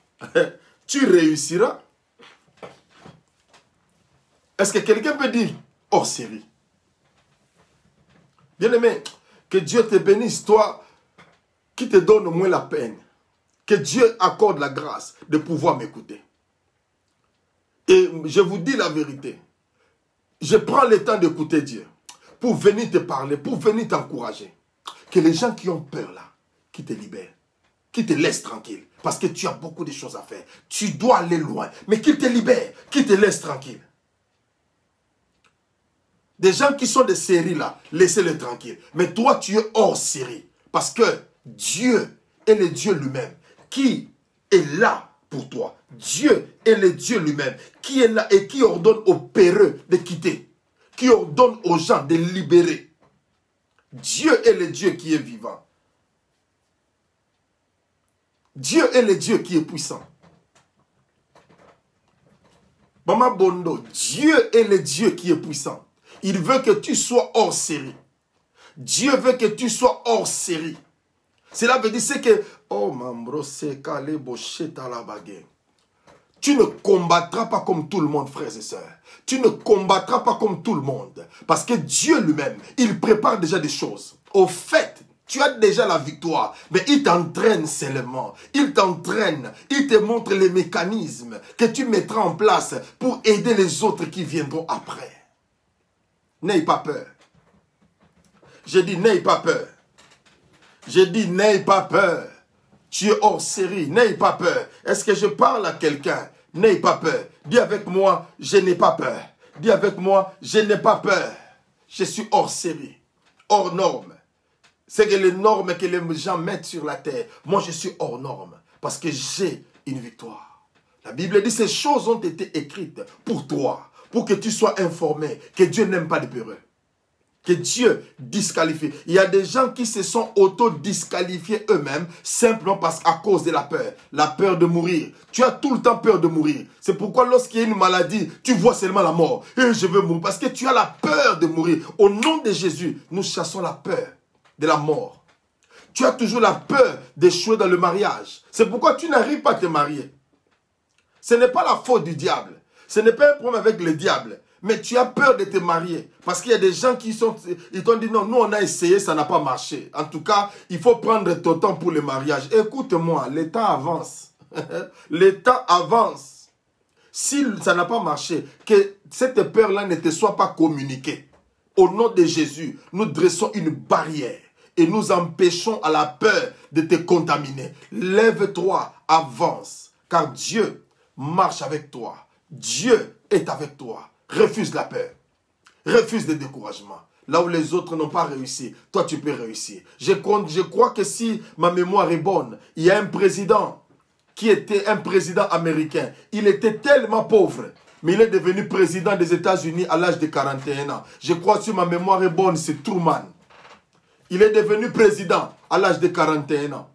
Tu réussiras. Est-ce que quelqu'un peut dire hors série? Bien-aimé, que Dieu te bénisse, toi qui te donne au moins la peine. Que Dieu accorde la grâce de pouvoir m'écouter. Et je vous dis la vérité. Je prends le temps d'écouter Dieu pour venir te parler, pour venir t'encourager. Que les gens qui ont peur là, qui te libèrent, qui te laissent tranquille. Parce que tu as beaucoup de choses à faire. Tu dois aller loin. Mais qu'ils te libèrent, qu'ils te laissent tranquille. Des gens qui sont des séries là, laissez-les tranquilles. Mais toi, tu es hors série. Parce que Dieu est le Dieu lui-même qui est là pour toi. Dieu est le Dieu lui-même qui est là et qui ordonne aux peureux de quitter. Qui ordonne aux gens de libérer. Dieu est le Dieu qui est vivant. Dieu est le Dieu qui est puissant. Maman Bondo, Dieu est le Dieu qui est puissant. Il veut que tu sois hors série. Dieu veut que tu sois hors série. Cela veut dire que oh mambro c'est calé bocheta la baguette. Tu ne combattras pas comme tout le monde, frères et sœurs. Tu ne combattras pas comme tout le monde. Parce que Dieu lui-même, il prépare déjà des choses. Au fait, tu as déjà la victoire. Mais il t'entraîne seulement. Il t'entraîne. Il te montre les mécanismes que tu mettras en place pour aider les autres qui viendront après. N'aie pas peur. J'ai dit, n'aie pas peur. J'ai dit, n'aie pas peur. Tu es hors série, n'aie pas peur. Est-ce que je parle à quelqu'un? N'aie pas peur. Dis avec moi, je n'ai pas peur. Dis avec moi, je n'ai pas peur. Je suis hors série, hors norme. C'est que les normes que les gens mettent sur la terre, moi je suis hors norme. Parce que j'ai une victoire. La Bible dit, ces choses ont été écrites pour toi. Pour que tu sois informé que Dieu n'aime pas les peureux. Que Dieu disqualifie. Il y a des gens qui se sont auto-disqualifiés eux-mêmes simplement à cause de la peur. La peur de mourir. Tu as tout le temps peur de mourir. C'est pourquoi lorsqu'il y a une maladie, tu vois seulement la mort. Et je veux mourir. Parce que tu as la peur de mourir. Au nom de Jésus, nous chassons la peur de la mort. Tu as toujours la peur d'échouer dans le mariage. C'est pourquoi tu n'arrives pas à te marier. Ce n'est pas la faute du diable. Ce n'est pas un problème avec le diable. Mais tu as peur de te marier. Parce qu'il y a des gens qui t'ont dit non, nous on a essayé, ça n'a pas marché. En tout cas, il faut prendre ton temps pour le mariage. Écoute-moi, le temps avance. Le temps avance. Si ça n'a pas marché, que cette peur-là ne te soit pas communiquée. Au nom de Jésus, nous dressons une barrière. Et nous empêchons à la peur de te contaminer. Lève-toi, avance. Car Dieu marche avec toi. Dieu est avec toi. Refuse la peur. Refuse le découragement. Là où les autres n'ont pas réussi, toi tu peux réussir. Je crois que si ma mémoire est bonne, il y a un président qui était un président américain. Il était tellement pauvre, mais il est devenu président des États-Unis à l'âge de 41 ans. Je crois que si ma mémoire est bonne, c'est Truman. Il est devenu président à l'âge de 41 ans.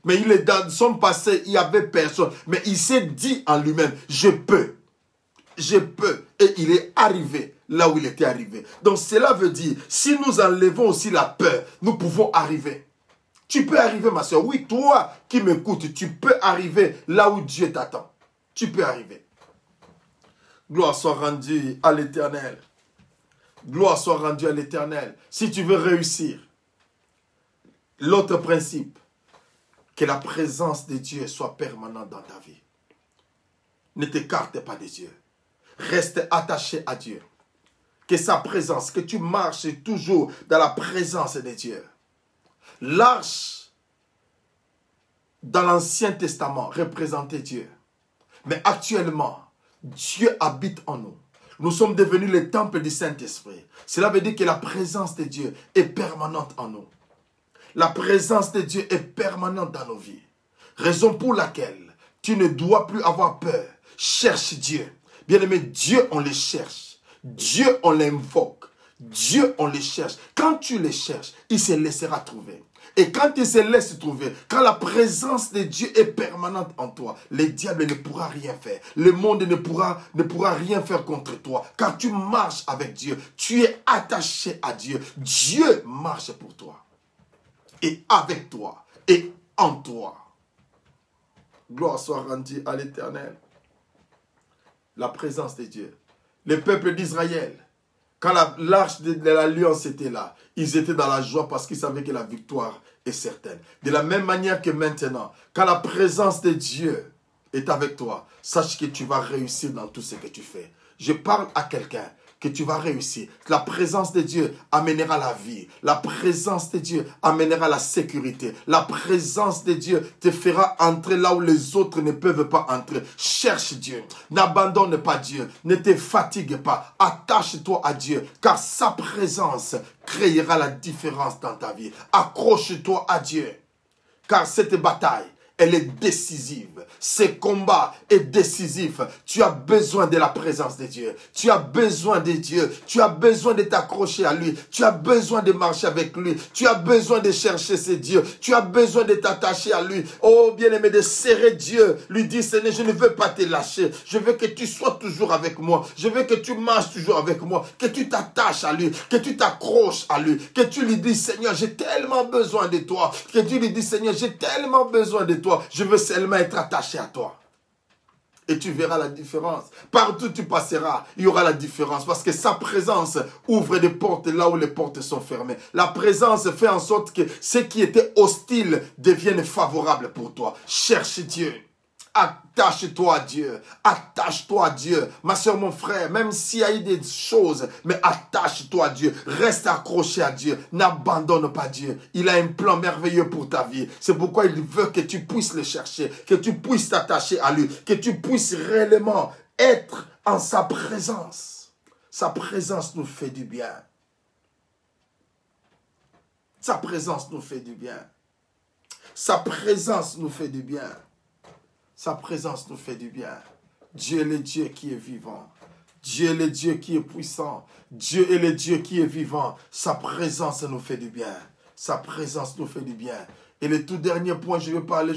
Mais il est dans son passé, il n'y avait personne. Mais il s'est dit en lui-même, je peux. Je peux. Et il est arrivé là où il était arrivé. Donc cela veut dire, si nous enlevons aussi la peur, nous pouvons arriver. Tu peux arriver, ma soeur. Oui, toi qui m'écoutes, tu peux arriver là où Dieu t'attend. Tu peux arriver. Gloire soit rendue à l'Éternel. Gloire soit rendue à l'Éternel. Si tu veux réussir, l'autre principe, que la présence de Dieu soit permanente dans ta vie. Ne t'écarte pas des yeux. Reste attaché à Dieu. Que sa présence, que tu marches toujours dans la présence de Dieu. L'arche, dans l'Ancien Testament, représentait Dieu. Mais actuellement, Dieu habite en nous. Nous sommes devenus le temple du Saint-Esprit. Cela veut dire que la présence de Dieu est permanente en nous. La présence de Dieu est permanente dans nos vies. Raison pour laquelle tu ne dois plus avoir peur. Cherche Dieu. Bien-aimé, Dieu, on le cherche. Dieu, on l'invoque. Dieu, on les cherche. Quand tu les cherches, il se laissera trouver. Et quand il se laisse trouver, quand la présence de Dieu est permanente en toi, le diable ne pourra rien faire. Le monde ne pourra rien faire contre toi. Car tu marches avec Dieu. Tu es attaché à Dieu. Dieu marche pour toi. Et avec toi. Et en toi. Gloire soit rendue à l'Éternel. La présence de Dieu. Le peuple d'Israël, quand l'arche de l'alliance était là, ils étaient dans la joie parce qu'ils savaient que la victoire est certaine. De la même manière que maintenant, quand la présence de Dieu est avec toi, sache que tu vas réussir dans tout ce que tu fais. Je parle à quelqu'un que tu vas réussir. La présence de Dieu amènera la vie. La présence de Dieu amènera la sécurité. La présence de Dieu te fera entrer là où les autres ne peuvent pas entrer. Cherche Dieu. N'abandonne pas Dieu. Ne te fatigue pas. Attache-toi à Dieu. Car sa présence créera la différence dans ta vie. Accroche-toi à Dieu. Car cette bataille, elle est décisive. Ce combat est décisif. Tu as besoin de la présence de Dieu. Tu as besoin de Dieu. Tu as besoin de t'accrocher à lui. Tu as besoin de marcher avec lui. Tu as besoin de chercher ce Dieu. Tu as besoin de t'attacher à lui. Oh bien-aimé, de serrer Dieu. Lui dire, Seigneur, je ne veux pas te lâcher. Je veux que tu sois toujours avec moi. Je veux que tu marches toujours avec moi. Que tu t'attaches à lui. Que tu t'accroches à lui. Que tu lui dis, Seigneur, j'ai tellement besoin de toi. Que tu lui dis, Seigneur, j'ai tellement besoin de toi. Je veux seulement être attaché à toi. Et tu verras la différence. Partout où tu passeras, il y aura la différence. Parce que sa présence ouvre des portes là où les portes sont fermées. La présence fait en sorte que ce qui était hostile devienne favorable pour toi. Cherche Dieu. Attache-toi à Dieu. Attache-toi à Dieu. Ma soeur, mon frère, même s'il y a eu des choses, mais attache-toi à Dieu. Reste accroché à Dieu. N'abandonne pas Dieu. Il a un plan merveilleux pour ta vie. C'est pourquoi il veut que tu puisses le chercher, que tu puisses t'attacher à lui, que tu puisses réellement être en sa présence. Sa présence nous fait du bien. Sa présence nous fait du bien. Sa présence nous fait du bien. Sa présence nous fait du bien. Dieu est le Dieu qui est vivant. Dieu est le Dieu qui est puissant. Dieu est le Dieu qui est vivant. Sa présence nous fait du bien. Sa présence nous fait du bien. Et le tout dernier point, je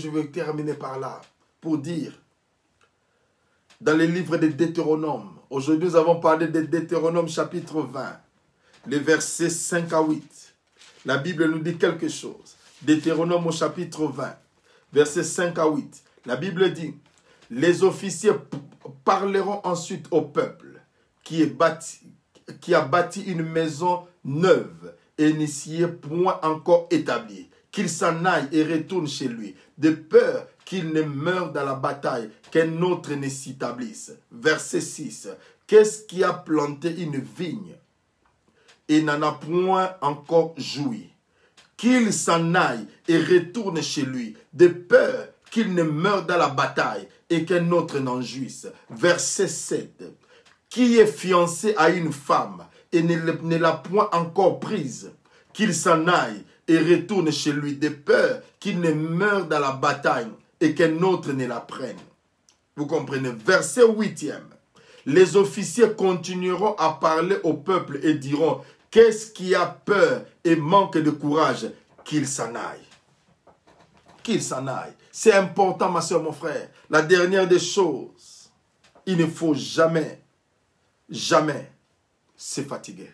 vais terminer par là. Pour dire, dans le livre de Deutéronome, aujourd'hui nous avons parlé de Deutéronome chapitre 20, les versets 5 à 8. La Bible nous dit quelque chose. Deutéronome au chapitre 20, versets 5 à 8. La Bible dit, les officiers parleront ensuite au peuple qui a bâti une maison neuve et n'y s'y est point encore établi, qu'il s'en aille et retourne chez lui, de peur qu'il ne meure dans la bataille, qu'un autre ne s'établisse. Verset 6. Qu'est-ce qui a planté une vigne et n'en a point encore joui? Qu'il s'en aille et retourne chez lui, de peur qu'il ne meure dans la bataille et qu'un autre n'en jouisse. Verset 7. Qui est fiancé à une femme et ne l'a point encore prise, qu'il s'en aille et retourne chez lui, de peur qu'il ne meure dans la bataille et qu'un autre ne la prenne. Vous comprenez? Verset 8. Les officiers continueront à parler au peuple et diront, qu'est-ce qui a peur et manque de courage? Qu'il s'en aille. Qu'il s'en aille. C'est important, ma soeur, mon frère. La dernière des choses, il ne faut jamais, jamais se fatiguer.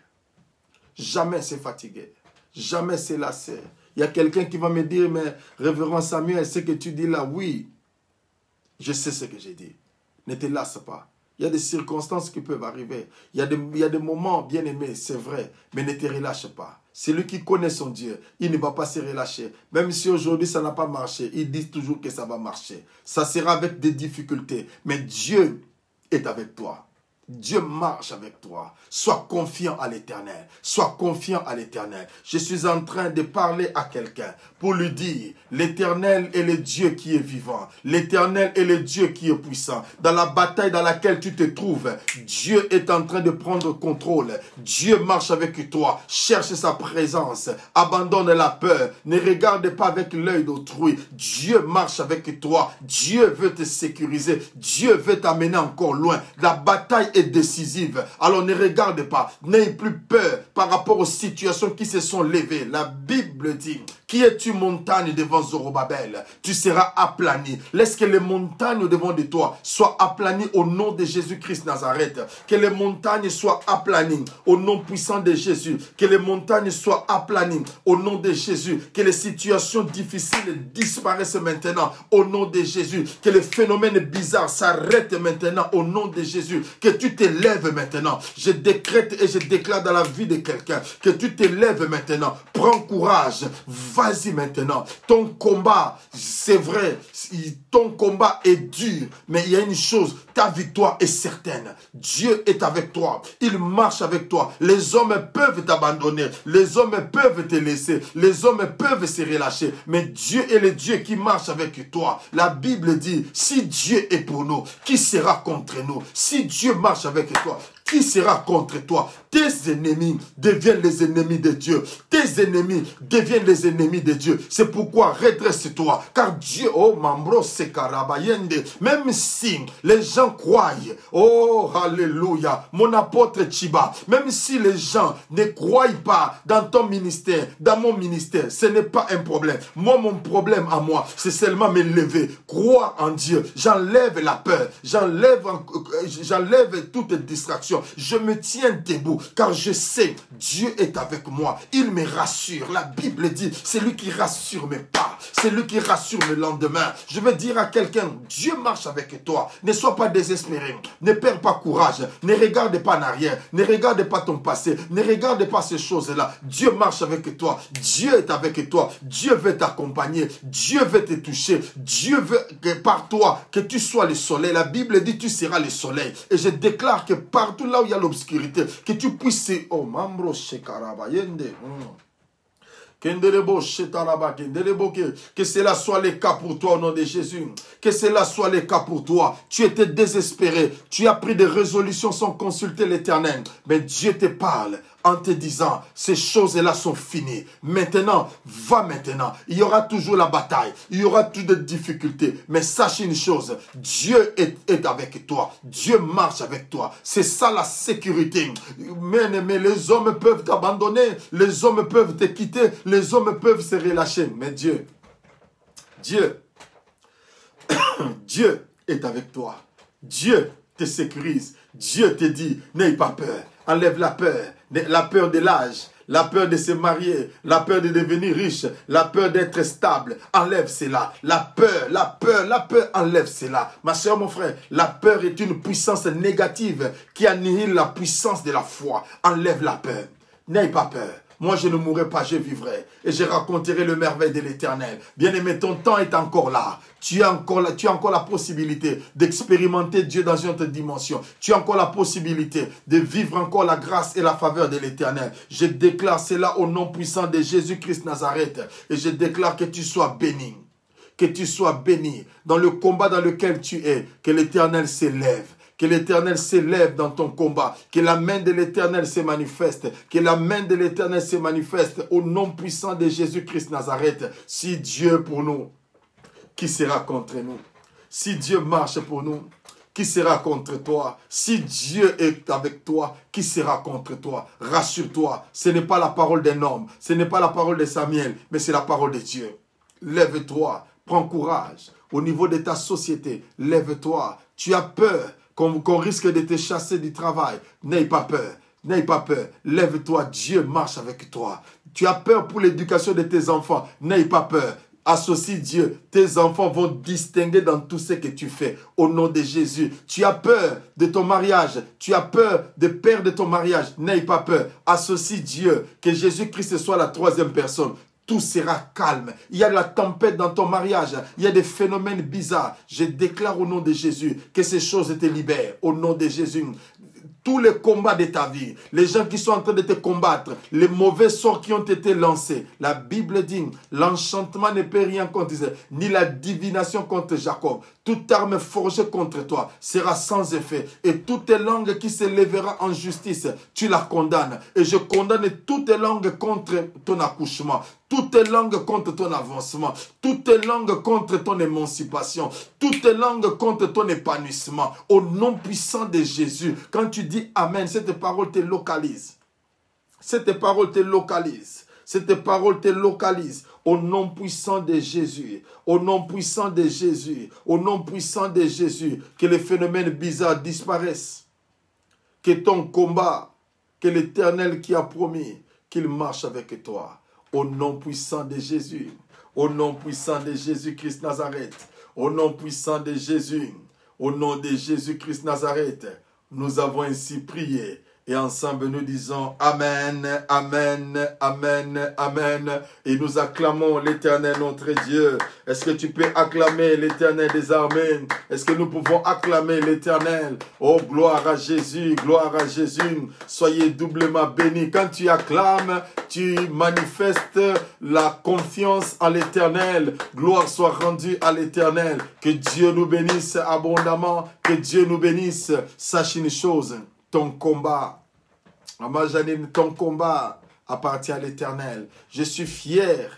Jamais se fatiguer. Jamais se lasser. Il y a quelqu'un qui va me dire, mais révérend Samuel, ce que tu dis là, oui, je sais ce que j'ai dit. Ne te lasse pas. Il y a des circonstances qui peuvent arriver. Il y a des moments bien aimés, c'est vrai, mais ne te relâche pas. Celui qui connaît son Dieu, il ne va pas se relâcher. Même si aujourd'hui ça n'a pas marché, il dit toujours que ça va marcher. Ça sera avec des difficultés, mais Dieu est avec toi. Dieu marche avec toi. Sois confiant à l'Éternel. Sois confiant à l'Éternel. Je suis en train de parler à quelqu'un pour lui dire, l'Éternel est le Dieu qui est vivant. L'Éternel est le Dieu qui est puissant. Dans la bataille dans laquelle tu te trouves, Dieu est en train de prendre contrôle. Dieu marche avec toi. Cherche sa présence. Abandonne la peur. Ne regarde pas avec l'œil d'autrui. Dieu marche avec toi. Dieu veut te sécuriser. Dieu veut t'amener encore loin. La bataille est est décisive. Alors ne regarde pas, n'aie plus peur par rapport aux situations qui se sont levées. La Bible dit, qui es-tu montagne devant Zorobabel? Tu seras aplani. Laisse que les montagnes devant de toi soient aplanies au nom de Jésus-Christ Nazareth. Que les montagnes soient aplanies au nom puissant de Jésus. Que les montagnes soient aplanies au nom de Jésus. Que les situations difficiles disparaissent maintenant au nom de Jésus. Que les phénomènes bizarres s'arrêtent maintenant au nom de Jésus. Que tu te lèves maintenant. Je décrète et je déclare dans la vie de quelqu'un que tu te lèves maintenant. Prends courage. Vas-y maintenant. Ton combat, c'est vrai, ton combat est dur, mais il y a une chose, ta victoire est certaine. Dieu est avec toi. Il marche avec toi. Les hommes peuvent t'abandonner. Les hommes peuvent te laisser. Les hommes peuvent se relâcher. Mais Dieu est le Dieu qui marche avec toi. La Bible dit, si Dieu est pour nous, qui sera contre nous? Si Dieu marche avec toi, qui sera contre toi? Tes ennemis deviennent les ennemis de Dieu. Tes ennemis deviennent les ennemis de Dieu. C'est pourquoi redresse-toi. Car Dieu, oh, Mambro Sekarabayende, même si les gens croient, oh, alléluia, mon apôtre Chiba, même si les gens ne croient pas dans ton ministère, dans mon ministère, ce n'est pas un problème. Moi, mon problème à moi, c'est seulement me lever. Crois en Dieu. J'enlève la peur. J'enlève toute distraction. Je me tiens debout car je sais Dieu est avec moi. Il me rassure. La Bible dit, c'est lui qui rassure mes pas. C'est lui qui rassure le lendemain. Je veux dire à quelqu'un, Dieu marche avec toi. Ne sois pas désespéré. Ne perds pas courage. Ne regarde pas en arrière. Ne regarde pas ton passé. Ne regarde pas ces choses-là. Dieu marche avec toi. Dieu est avec toi. Dieu veut t'accompagner. Dieu veut te toucher. Dieu veut que par toi, que tu sois le soleil. La Bible dit, tu seras le soleil. Et je déclare que partout là où il y a l'obscurité, que tu puisses... Oh, Mambro Shekarabayende. Que cela soit le cas pour toi au nom de Jésus. Que cela soit le cas pour toi. Tu étais désespéré. Tu as pris des résolutions sans consulter l'Éternel. Mais Dieu te parle en te disant, ces choses-là sont finies. Maintenant, va maintenant. Il y aura toujours la bataille. Il y aura toutes des difficultés. Mais sache une chose, Dieu est avec toi. Dieu marche avec toi. C'est ça la sécurité. Mais les hommes peuvent t'abandonner. Les hommes peuvent te quitter. Les hommes peuvent se relâcher. Mais Dieu est avec toi. Dieu te sécurise. Dieu te dit, n'aie pas peur. Enlève la peur de l'âge, la peur de se marier, la peur de devenir riche, la peur d'être stable. Enlève cela. La peur, enlève cela. Ma soeur, mon frère, la peur est une puissance négative qui annihile la puissance de la foi. Enlève la peur. N'aie pas peur. Moi, je ne mourrai pas, je vivrai. Et je raconterai le merveille de l'Éternel. Bien-aimé, ton temps est encore là. Tu as encore la possibilité d'expérimenter Dieu dans une autre dimension. Tu as encore la possibilité de vivre encore la grâce et la faveur de l'Éternel. Je déclare cela au nom puissant de Jésus-Christ Nazareth. Et je déclare que tu sois béni. Que tu sois béni dans le combat dans lequel tu es. Que l'Éternel s'élève. Que l'Éternel s'élève dans ton combat. Que la main de l'Éternel se manifeste. Que la main de l'Éternel se manifeste au nom puissant de Jésus-Christ Nazareth. Si Dieu est pour nous, qui sera contre nous? Si Dieu marche pour nous, qui sera contre toi? Si Dieu est avec toi, qui sera contre toi? Rassure-toi, ce n'est pas la parole d'un homme, ce n'est pas la parole de Samuel, mais c'est la parole de Dieu. Lève-toi, prends courage. Au niveau de ta société, lève-toi. Tu as peur qu'on risque de te chasser du travail. N'aie pas peur. N'aie pas peur. Lève-toi. Dieu marche avec toi. Tu as peur pour l'éducation de tes enfants. N'aie pas peur. Associe Dieu. Tes enfants vont distinguer dans tout ce que tu fais. Au nom de Jésus. Tu as peur de ton mariage. Tu as peur de perdre ton mariage. N'aie pas peur. Associe Dieu. Que Jésus-Christ soit la troisième personne. Tout sera calme. Il y a de la tempête dans ton mariage. Il y a des phénomènes bizarres. Je déclare au nom de Jésus que ces choses te libèrent. Au nom de Jésus. Tous les combats de ta vie, les gens qui sont en train de te combattre, les mauvais sorts qui ont été lancés. La Bible dit, l'enchantement ne peut rien contre Israël, ni la divination contre Jacob. Toute arme forgée contre toi sera sans effet. Et toute langue qui se lèvera en justice, tu la condamnes. Et je condamne toute langue contre ton accouchement. Toutes langues contre ton avancement, toutes langues contre ton émancipation, toutes langues contre ton épanouissement. Au nom puissant de Jésus, quand tu dis Amen, cette parole te localise. Cette parole te localise. Cette parole te localise. Au nom puissant de Jésus. Au nom puissant de Jésus. Au nom puissant de Jésus. Que les phénomènes bizarres disparaissent. Que ton combat, que l'Éternel qui a promis qu'il marche avec toi. Au nom puissant de Jésus. Au nom puissant de Jésus-Christ Nazareth. Au nom puissant de Jésus. Au nom de Jésus-Christ Nazareth. Nous avons ainsi prié. Et ensemble nous disons Amen, Amen, Amen, Amen. Et nous acclamons l'Éternel notre Dieu. Est-ce que tu peux acclamer l'Éternel des armées? Est-ce que nous pouvons acclamer l'Éternel? Oh, gloire à Jésus, gloire à Jésus. Soyez doublement bénis. Quand tu acclames, tu manifestes la confiance en l'Éternel. Gloire soit rendue à l'Éternel. Que Dieu nous bénisse abondamment. Que Dieu nous bénisse. Sache une chose. Ton combat, Maman Janine, ton combat appartient à l'Éternel. Je suis fier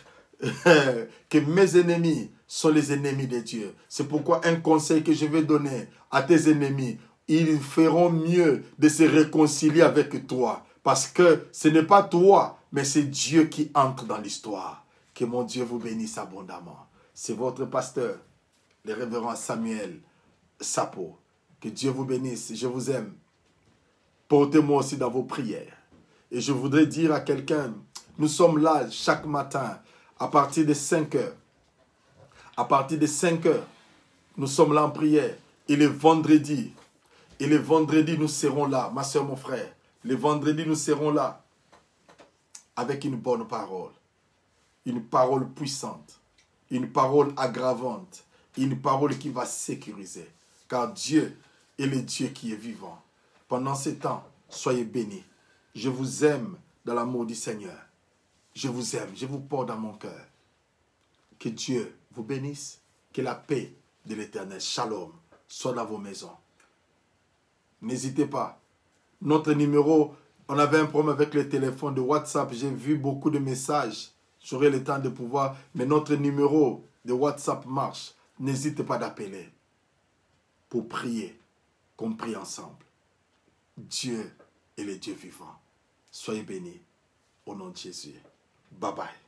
que mes ennemis sont les ennemis de Dieu. C'est pourquoi un conseil que je vais donner à tes ennemis, ils feront mieux de se réconcilier avec toi. Parce que ce n'est pas toi, mais c'est Dieu qui entre dans l'histoire. Que mon Dieu vous bénisse abondamment. C'est votre pasteur, le révérend Samuel Sapo. Que Dieu vous bénisse. Je vous aime. Portez-moi aussi dans vos prières. Et je voudrais dire à quelqu'un, nous sommes là chaque matin à partir de 5 heures. À partir de 5 heures, nous sommes là en prière. Et le vendredi, nous serons là, ma soeur, mon frère. Le vendredi, nous serons là avec une bonne parole. Une parole puissante. Une parole aggravante. Une parole qui va sécuriser. Car Dieu est le Dieu qui est vivant. Pendant ces temps, soyez bénis. Je vous aime dans l'amour du Seigneur. Je vous aime, je vous porte dans mon cœur. Que Dieu vous bénisse. Que la paix de l'Éternel, Shalom, soit dans vos maisons. N'hésitez pas. Notre numéro, on avait un problème avec le téléphone de WhatsApp. J'ai vu beaucoup de messages. J'aurai le temps de pouvoir. Mais notre numéro de WhatsApp marche. N'hésitez pas d'appeler pour prier. Qu'on prie ensemble. Dieu est le Dieu vivant. Soyez bénis au nom de Jésus. Bye bye.